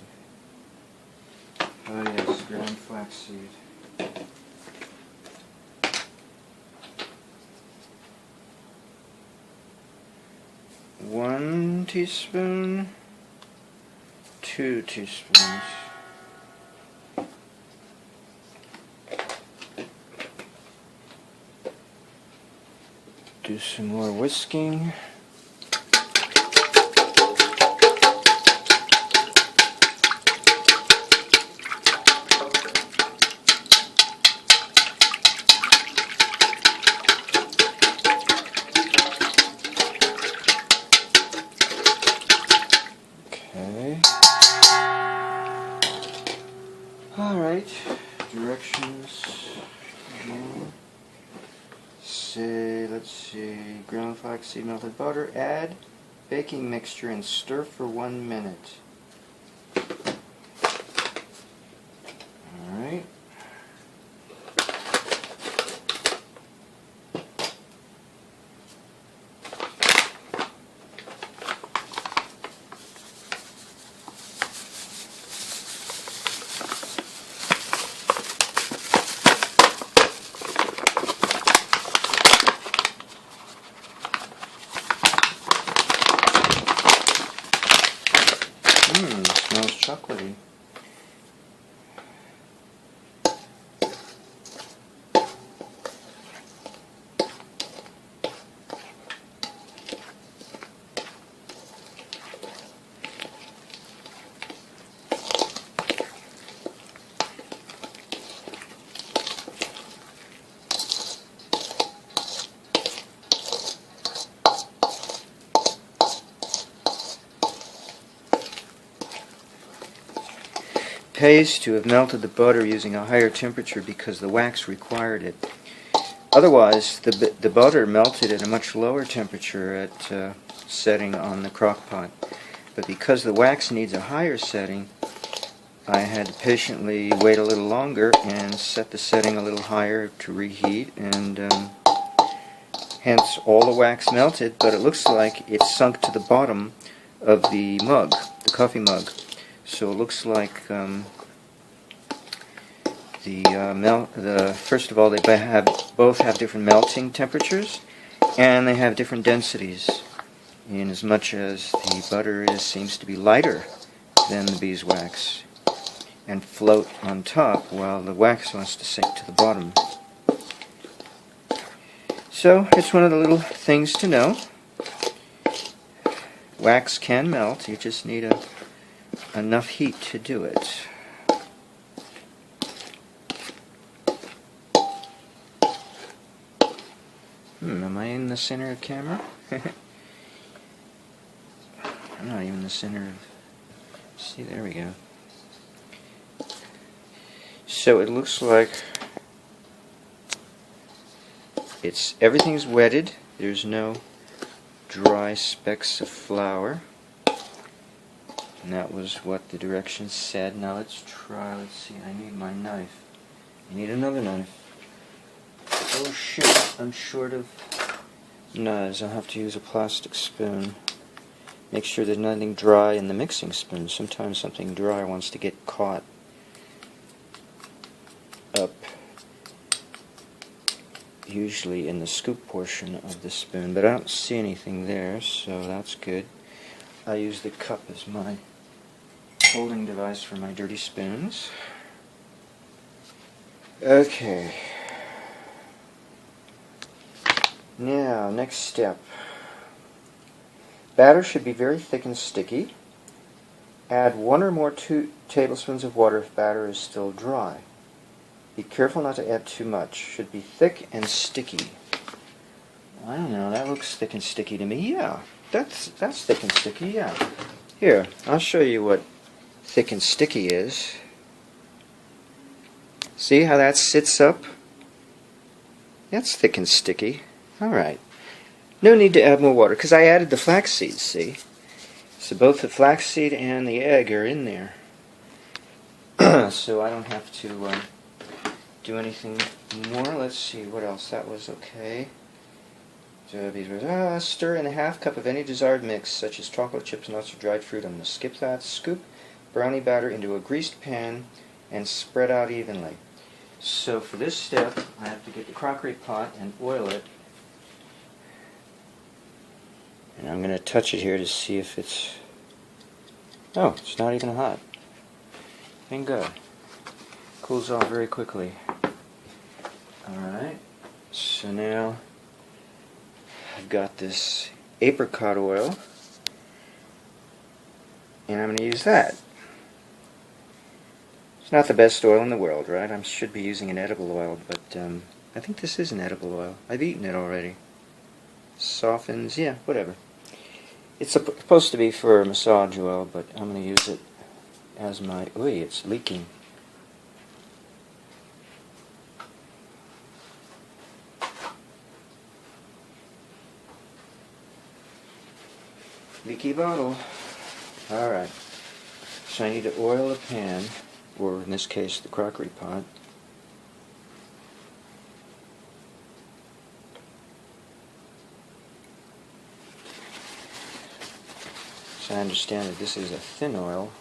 Oh yes, ground flaxseed. 1 teaspoon, 2 teaspoons. Do some more whisking. Okay. Alright, directions. Let's see, ground flaxseed, melted butter, add baking mixture and stir for 1 minute. Alright. Smells chocolatey. Pays to have melted the butter using a higher temperature because the wax required it. Otherwise, the butter melted at a much lower temperature at setting on the crock pot. But because the wax needs a higher setting, I had to patiently wait a little longer and set the setting a little higher to reheat, and hence all the wax melted, but it looks like it sunk to the bottom of the mug, the coffee mug. So it looks like first of all, they both have different melting temperatures, and they have different densities. In as much as the butter seems to be lighter than the beeswax and float on top, while the wax wants to sink to the bottom. So it's one of the little things to know. Wax can melt, you just need enough heat to do it. Am I in the center of camera? I'm not even in the center of... See, there we go. So it looks like everything's wetted. There's no dry specks of flour. And that was what the directions said. Now let's try, let's see, I need my knife. I need another knife. Oh shit, I'm short of knives. I'll have to use a plastic spoon. Make sure there's nothing dry in the mixing spoon. Sometimes something dry wants to get caught up, usually in the scoop portion of the spoon, but I don't see anything there, so that's good. I use the cup as my holding device for my dirty spoons. Okay. Now, next step. Batter should be very thick and sticky. Add 1 or more 2 tablespoons of water if batter is still dry. Be careful not to add too much. Should be thick and sticky. I don't know, that looks thick and sticky to me. Yeah, that's thick and sticky, yeah. Here, I'll show you what thick and sticky is. See how that sits up? That's thick and sticky. Alright. No need to add more water, because I added the flaxseed, see? So both the flaxseed and the egg are in there. So I don't have to do anything more. Let's see, what else? That was okay. Stir in a ½ cup of any desired mix, such as chocolate chips, nuts, or dried fruit. I'm going to skip that. Scoop brownie batter into a greased pan and spread out evenly. So for this step, I have to get the crockery pot and oil it. And I'm going to touch it here to see if it's... Oh, it's not even hot. Thank God. Cools off very quickly. Alright, so now I've got this apricot oil, and I'm going to use that. It's not the best oil in the world, right? I should be using an edible oil, but I think this is an edible oil. I've eaten it already. Softens, yeah, whatever. It's supposed to be for massage oil, but I'm going to use it as my... Ooh, it's leaking. Leaky bottle. Alright. So I need to oil a pan, or in this case the crockery pot. So I understand that this is a thin oil.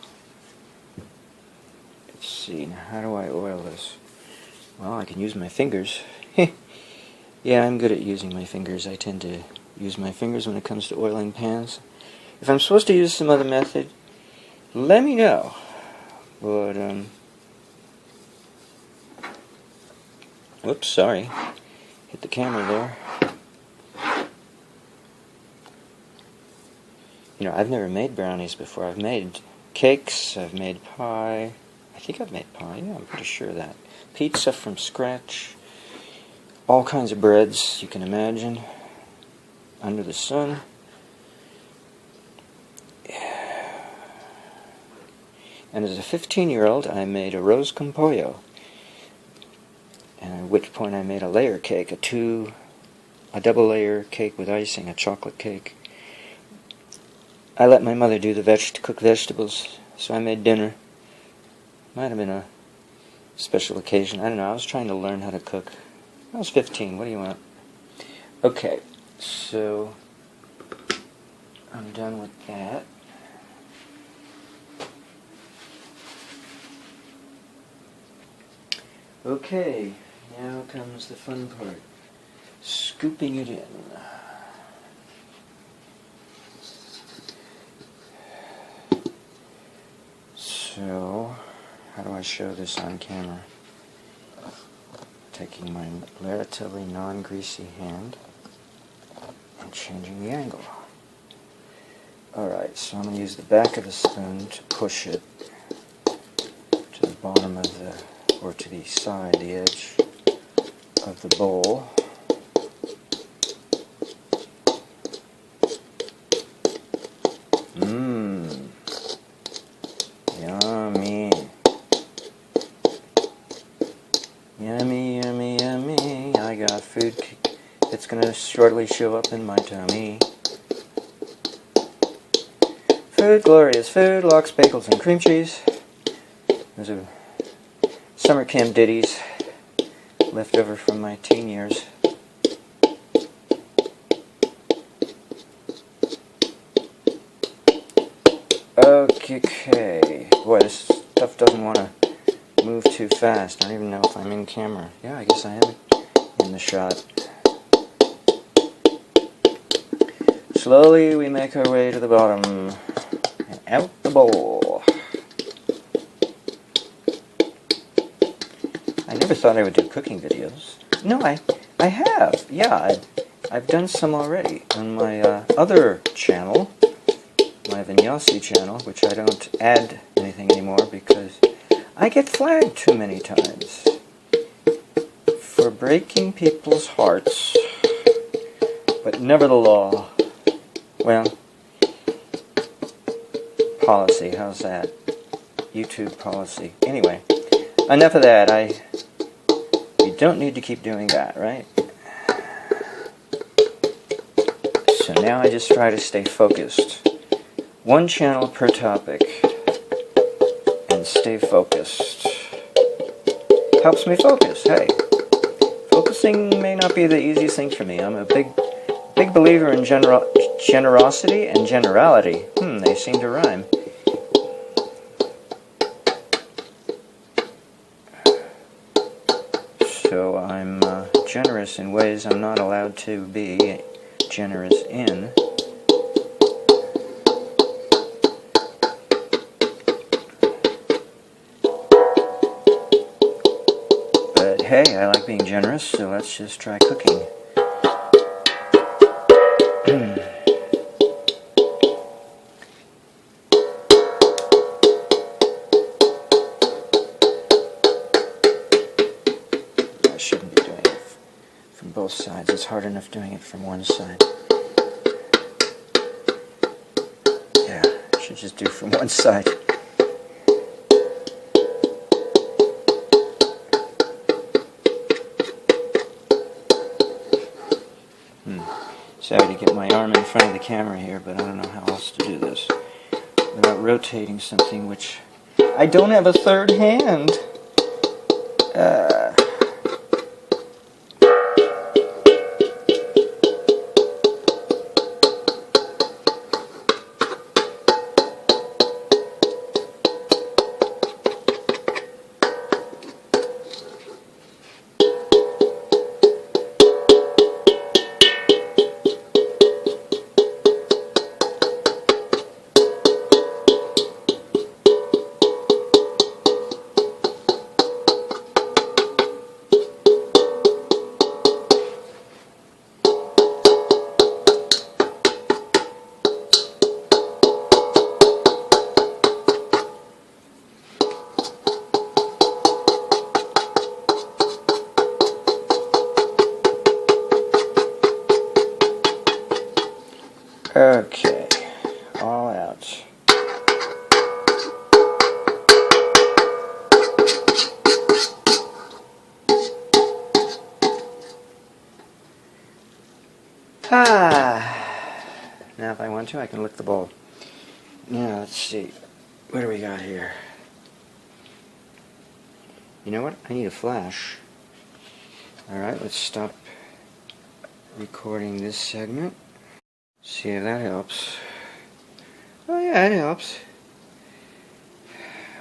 Let's see, now how do I oil this? Well, I can use my fingers. Yeah, I'm good at using my fingers. I tend to use my fingers when it comes to oiling pans. If I'm supposed to use some other method, let me know. But, whoops, sorry. Hit the camera there. You know, I've never made brownies before. I've made cakes, I've made pie. I think I've made pie, yeah, I'm pretty sure of that. Pizza from scratch. All kinds of breads you can imagine. Under the sun. And as a 15-year-old, I made a rose con pollo. And at which point I made a layer cake, a double layer cake with icing, a chocolate cake. I let my mother do the cook vegetables, so I made dinner. Might have been a special occasion. I don't know. I was trying to learn how to cook. I was 15. What do you want? Okay, so I'm done with that. Okay, now comes the fun part. Scooping it in. So, how do I show this on camera? Taking my relatively non-greasy hand and changing the angle. Alright, so I'm going to use the back of the spoon to push it to the bottom of the, or to the side, the edge of the bowl. Mmm. Yummy. Yummy, yummy, yummy. I got food that's going to shortly show up in my tummy. Food, glorious food, lox, bagels, and cream cheese. Those are summer camp ditties left over from my teen years. Okay. Boy, this stuff doesn't want to move too fast. I don't even know if I'm in camera. Yeah, I guess I am in the shot. Slowly we make our way to the bottom and out the bowl. I never thought I would do cooking videos. No, I have. Yeah, I've done some already on my other channel, my Vinyasa channel, which I don't add anything anymore because I get flagged too many times for breaking people's hearts, but never the law. Well, policy, how's that? YouTube policy. Anyway, enough of that. You don't need to keep doing that, right? So now I just try to stay focused. One channel per topic. And stay focused. Helps me focus, hey. Focusing may not be the easiest thing for me. I'm a big believer in generosity and generality. They seem to rhyme. So I'm generous in ways I'm not allowed to be generous in. But hey, I like being generous, so let's just try cooking. I shouldn't be doing it from both sides. It's hard enough doing it from one side. Yeah, I should just do from one side. Sorry to get my arm in front of the camera here, but I don't know how else to do this without rotating something which I don't have a third hand. Okay, all out. Now if I want to, I can lick the bowl. Now let's see, what do we got here? You know what? I need a flash. Alright, let's stop recording this segment. See if that helps. Oh yeah, it helps.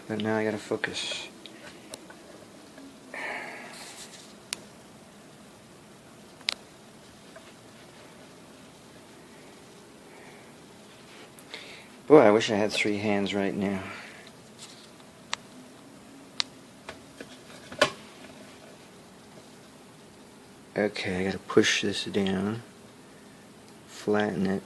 But now I gotta focus. Boy, I wish I had 3 hands right now. Okay, I gotta push this down. Flatten it.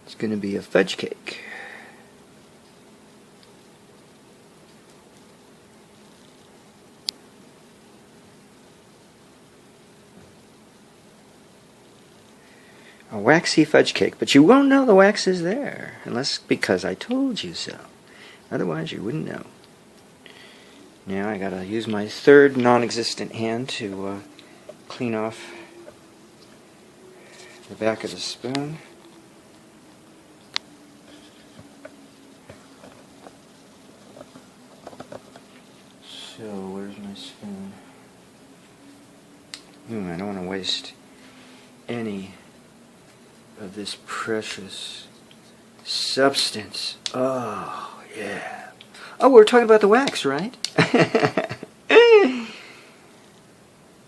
It's going to be a fudge cake. A waxy fudge cake, but you won't know the wax is there unless because I told you so. Otherwise you wouldn't know. Now I gotta use my third non-existent hand to clean off the back of the spoon. So where's my spoon? I don't want to waste any of this precious substance. Oh yeah. Oh, we're talking about the wax, right?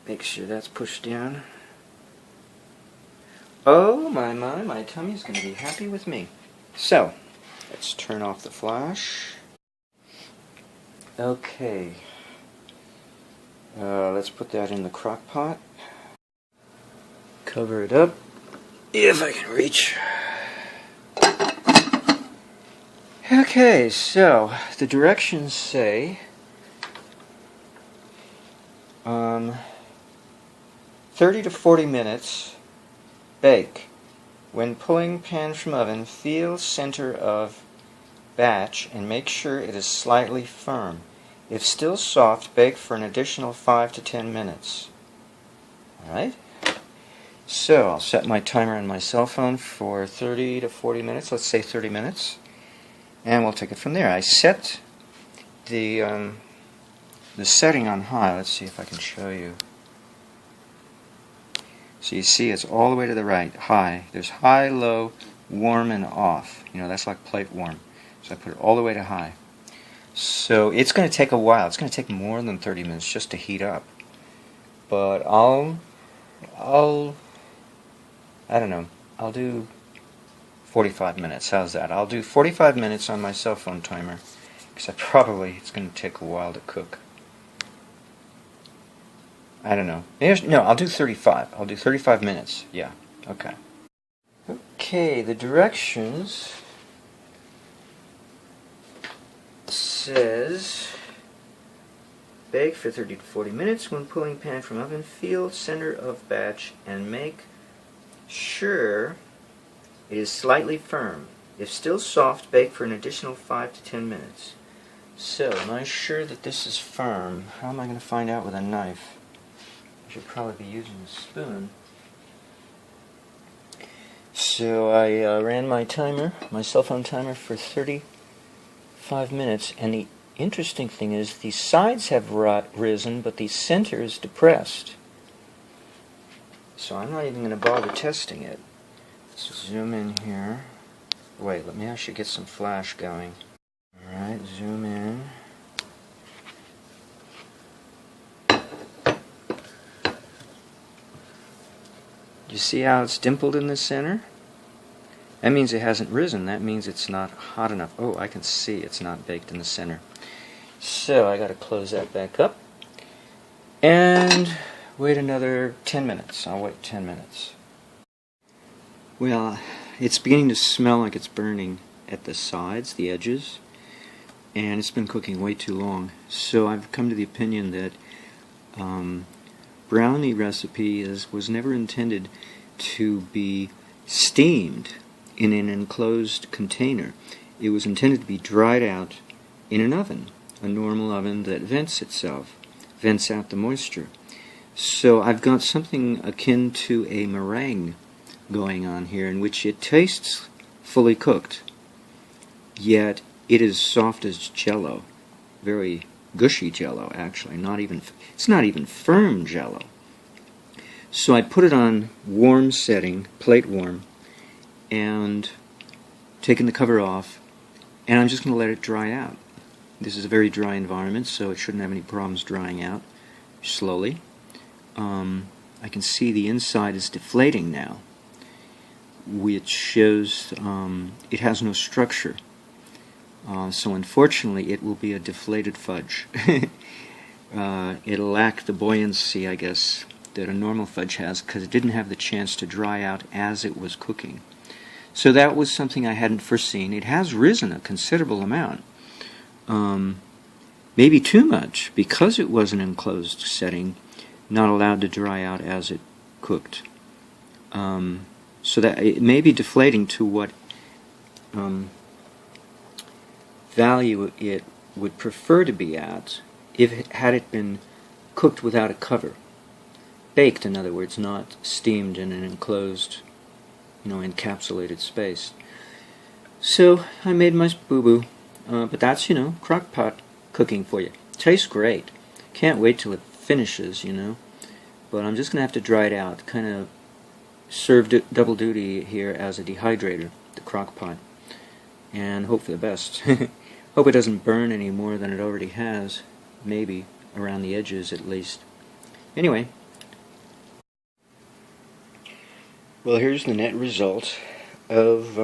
Make sure that's pushed down. Oh my tummy's going to be happy with me. So, let's turn off the flash. Okay. Let's put that in the crock pot. Cover it up, if I can reach. Okay, so the directions say 30 to 40 minutes bake. When pulling pan from oven, feel center of batch and make sure it is slightly firm. If still soft, bake for an additional 5 to 10 minutes. Alright? So I'll set my timer on my cell phone for 30 to 40 minutes. Let's say 30 minutes. And we'll take it from there. I set the setting on high. Let's see if I can show you. So you see it's all the way to the right, high. There's high, low, warm, and off. You know, that's like plate warm. So I put it all the way to high. So it's going to take a while. It's going to take more than 30 minutes just to heat up. But I don't know, I'll do 45 minutes. How's that? I'll do 45 minutes on my cell phone timer, because it's going to take a while to cook. I don't know. No, I'll do 35. I'll do 35 minutes. Yeah, okay. Okay, the directions says bake for 30 to 40 minutes when pulling pan from oven. Feel center of batch and make sure it is slightly firm. If still soft, bake for an additional 5 to 10 minutes. So, am I sure that this is firm? How am I going to find out with a knife? I should probably be using a spoon. So I ran my timer, my cell phone timer, for 35 minutes, and the interesting thing is the sides have risen, but the center is depressed. So I'm not even going to bother testing it. Let's zoom in here. Wait, I should get some flash going. Alright, zoom in. You see how it's dimpled in the center? That means it hasn't risen. That means it's not hot enough. Oh, I can see it's not baked in the center. So I got to close that back up and wait another 10 minutes. I'll wait 10 minutes. Well, it's beginning to smell like it's burning at the sides, the edges, and it's been cooking way too long. So I've come to the opinion that brownie recipe was never intended to be steamed in an enclosed container. It was intended to be dried out in an oven, a normal oven that vents out the moisture. So I've got something akin to a meringue going on here, in which it tastes fully cooked, yet it is soft as Jell-O, very gushy Jell-O actually. It's not even firm Jell-O. So I put it on warm setting, plate warm, and taken the cover off, and I'm just going to let it dry out. This is a very dry environment, so it shouldn't have any problems drying out slowly. I can see the inside is deflating now, which shows it has no structure. So unfortunately it will be a deflated fudge. It'll lack the buoyancy, I guess, that a normal fudge has, because it didn't have the chance to dry out as it was cooking. So that was something I hadn't foreseen. It has risen a considerable amount. Maybe too much, because it was an enclosed setting, not allowed to dry out as it cooked. So that it may be deflating to what value it would prefer to be at had it been cooked without a cover. Baked, in other words, not steamed in an enclosed, encapsulated space. So I made my boo-boo, but that's, crock pot cooking for you. Tastes great. Can't wait till it finishes, But I'm just going to have to dry it out, kind of serve double duty here as a dehydrator, the crock pot, and hope for the best. Hope it doesn't burn any more than it already has, maybe around the edges at least. Anyway, well, here's the net result of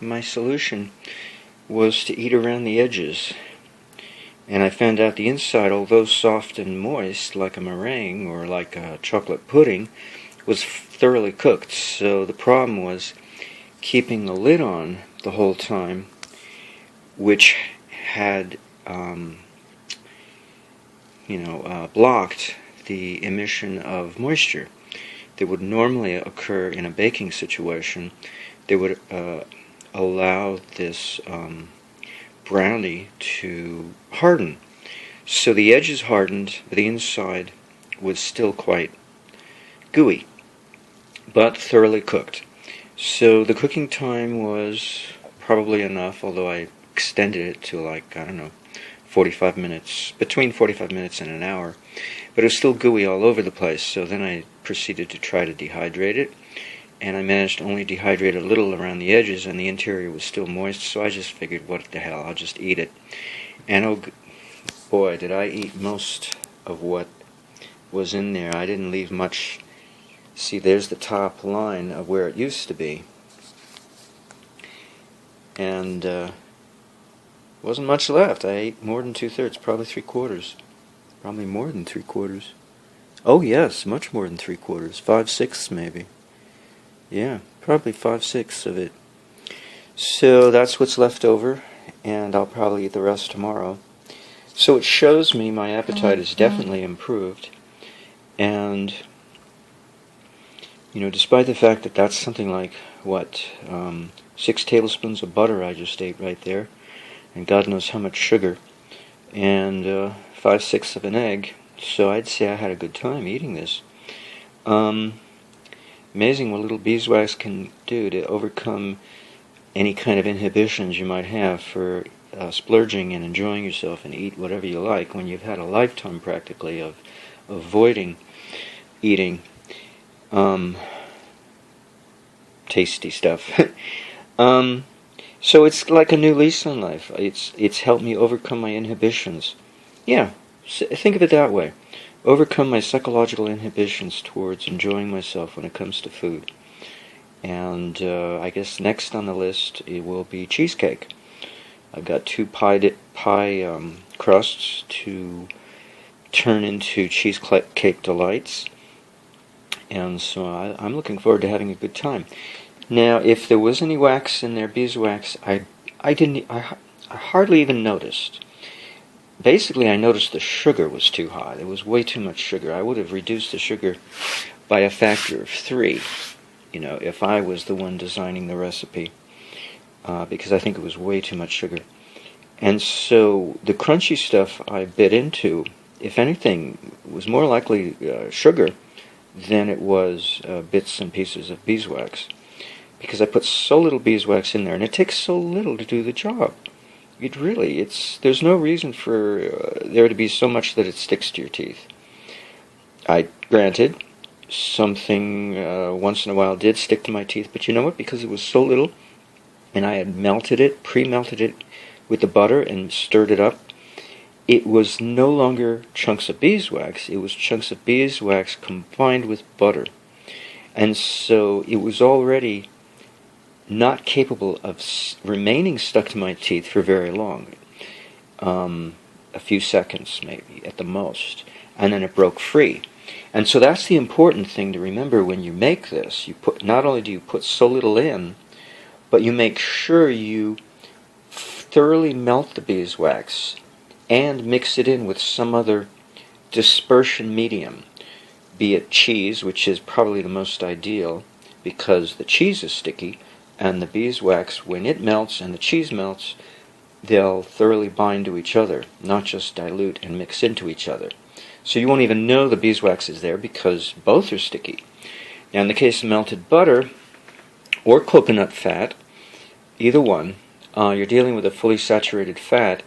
my solution was to eat around the edges. And I found out the inside, although soft and moist, like a meringue or like a chocolate pudding, was thoroughly cooked. So the problem was keeping the lid on the whole time, which had, blocked the emission of moisture that would normally occur in a baking situation. They would allow this brownie to harden. So the edges hardened, but the inside was still quite gooey, but thoroughly cooked. So the cooking time was probably enough, although I extended it to 45 minutes, between 45 minutes and an hour. But it was still gooey all over the place, so then I proceeded to try to dehydrate it. And I managed to only dehydrate a little around the edges, and the interior was still moist, so I just figured, what the hell, I'll just eat it. And oh boy, did I eat most of what was in there. I didn't leave much See, there's the top line of where it used to be. And wasn't much left. I ate more than 2/3, probably 3/4. Probably more than 3/4. Oh yes, much more than 3/4. 5/6 maybe. Yeah, probably 5/6 of it. So that's what's left over, and I'll probably eat the rest tomorrow. So it shows me my appetite is definitely improved, and you know, despite the fact that that's something like what 6 tablespoons of butter I just ate right there, and God knows how much sugar, and 5/6 of an egg. So I'd say I had a good time eating this. Amazing what little beeswax can do to overcome any kind of inhibitions you might have for splurging and enjoying yourself and eat whatever you like when you've had a lifetime practically of avoiding eating tasty stuff. So it's like a new lease on life. It's helped me overcome my inhibitions. Yeah, think of it that way. Overcome my psychological inhibitions towards enjoying myself when it comes to food. And I guess next on the list it will be cheesecake. I've got 2 pie crusts to turn into cheesecake delights, and so I'm looking forward to having a good time. Now, if there was any wax in there, beeswax, I hardly even noticed. Basically, I noticed the sugar was too high. There was way too much sugar. I would have reduced the sugar by a factor of 3, you know, if I was the one designing the recipe, because I think it was way too much sugar. And so the crunchy stuff I bit into, if anything, was more likely sugar than it was bits and pieces of beeswax, because I put so little beeswax in there, and it takes so little to do the job. There's no reason for there to be so much that it sticks to your teeth. Granted, something once in a while did stick to my teeth, but you know what? Because it was so little, and I had pre-melted it with the butter and stirred it up, it was no longer chunks of beeswax. It was chunks of beeswax combined with butter. And so it was already not capable of remaining stuck to my teeth for very long. A few seconds maybe at the most. And then it broke free. And so that's the important thing to remember when you make this. Not only do you put so little in, but you make sure you thoroughly melt the beeswax and mix it in with some other dispersion medium, be it cheese, which is probably the most ideal because the cheese is sticky, and the beeswax, when it melts and the cheese melts, they'll thoroughly bind to each other, not just dilute and mix into each other. So you won't even know the beeswax is there because both are sticky. Now in the case of melted butter or coconut fat, either one, you're dealing with a fully saturated fat,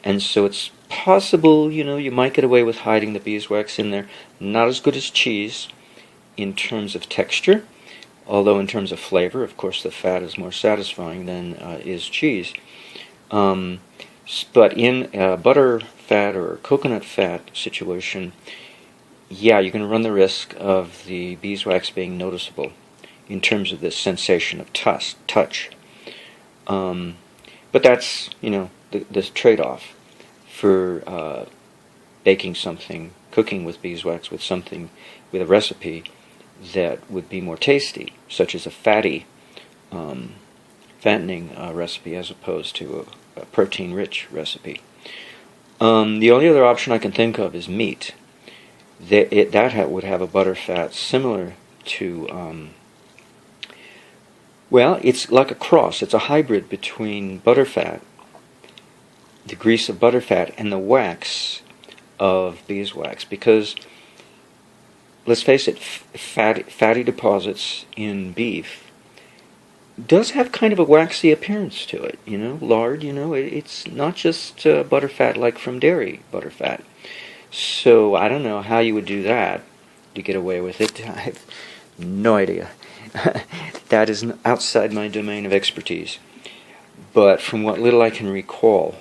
and so it's possible, you might get away with hiding the beeswax in there. Not as good as cheese in terms of texture, although in terms of flavor, of course, the fat is more satisfying than is cheese. But in a butter fat or coconut fat situation, yeah, you're going to run the risk of the beeswax being noticeable in terms of the sensation of touch. But that's, the trade-off for baking something, cooking with beeswax with a recipe that would be more tasty, such as a fattening recipe as opposed to a protein-rich recipe. The only other option I can think of is meat. That would have a butter fat similar to, it's like a cross. It's a hybrid between butterfat, the grease of butterfat, and the wax of beeswax. Because, let's face it, fatty deposits in beef does have kind of a waxy appearance to it. Lard, it's not just butterfat like from dairy butterfat. So I don't know how you would do that to get away with it. I have no idea. That is outside my domain of expertise. But from what little I can recall,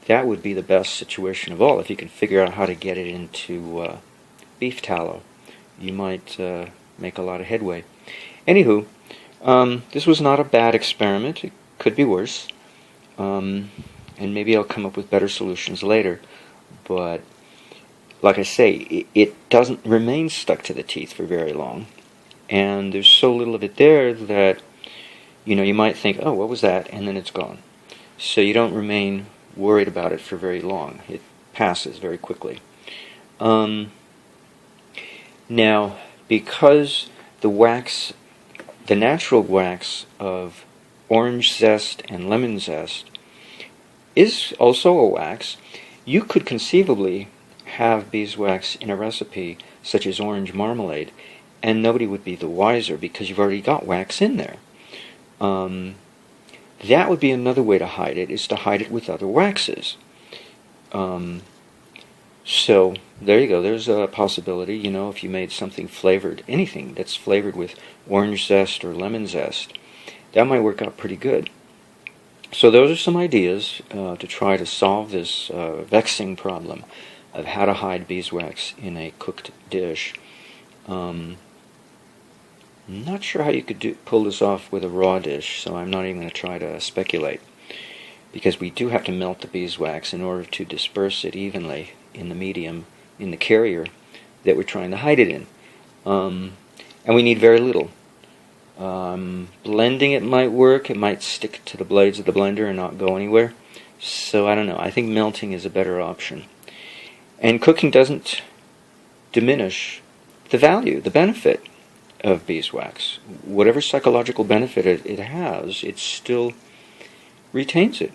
that would be the best situation of all, if you can figure out how to get it into beef tallow you might make a lot of headway. Anywho, this was not a bad experiment. It could be worse. And maybe I'll come up with better solutions later. But like I say, it doesn't remain stuck to the teeth for very long. And there's so little of it there that, you might think, oh, what was that? And then it's gone. So you don't remain worried about it for very long. It passes very quickly. Now, because the natural wax of orange zest and lemon zest is also a wax, you could conceivably have beeswax in a recipe such as orange marmalade, and nobody would be the wiser because you've already got wax in there. That would be another way to hide it, is to hide it with other waxes. So there you go. There's a possibility. If you made something flavored, anything that's flavored with orange zest or lemon zest, that might work out pretty good. So those are some ideas to try to solve this vexing problem of how to hide beeswax in a cooked dish. Not sure how you could pull this off with a raw dish, so I'm not even going to try to speculate, because we do have to melt the beeswax in order to disperse it evenly in the medium, in the carrier that we're trying to hide it in. And we need very little. Blending it might work. It might stick to the blades of the blender and not go anywhere. So I don't know. I think melting is a better option. And cooking doesn't diminish the value, the benefit of beeswax. Whatever psychological benefit it has, it still retains it.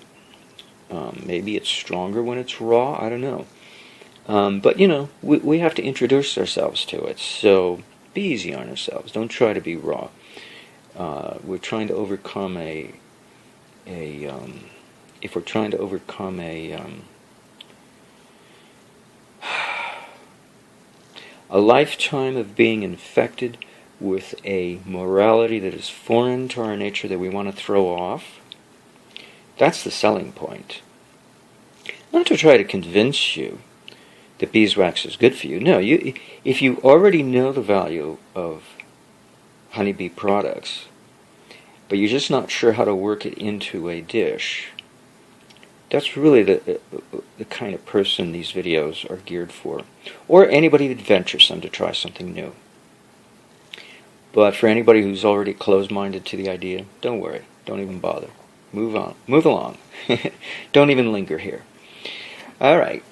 Maybe it's stronger when it's raw, I don't know. But, we have to introduce ourselves to it, so be easy on ourselves. Don't try to be raw. We're trying to overcome a lifetime of being infected with a morality that is foreign to our nature that we want to throw off, that's the selling point. Not to try to convince you that beeswax is good for you. No, if you already know the value of honeybee products, but you're just not sure how to work it into a dish, that's really the kind of person these videos are geared for. Or anybody that's venturesome to try something new. But for anybody who's already closed-minded to the idea, don't worry. Don't even bother. Move on. Move along. Don't even linger here. All right.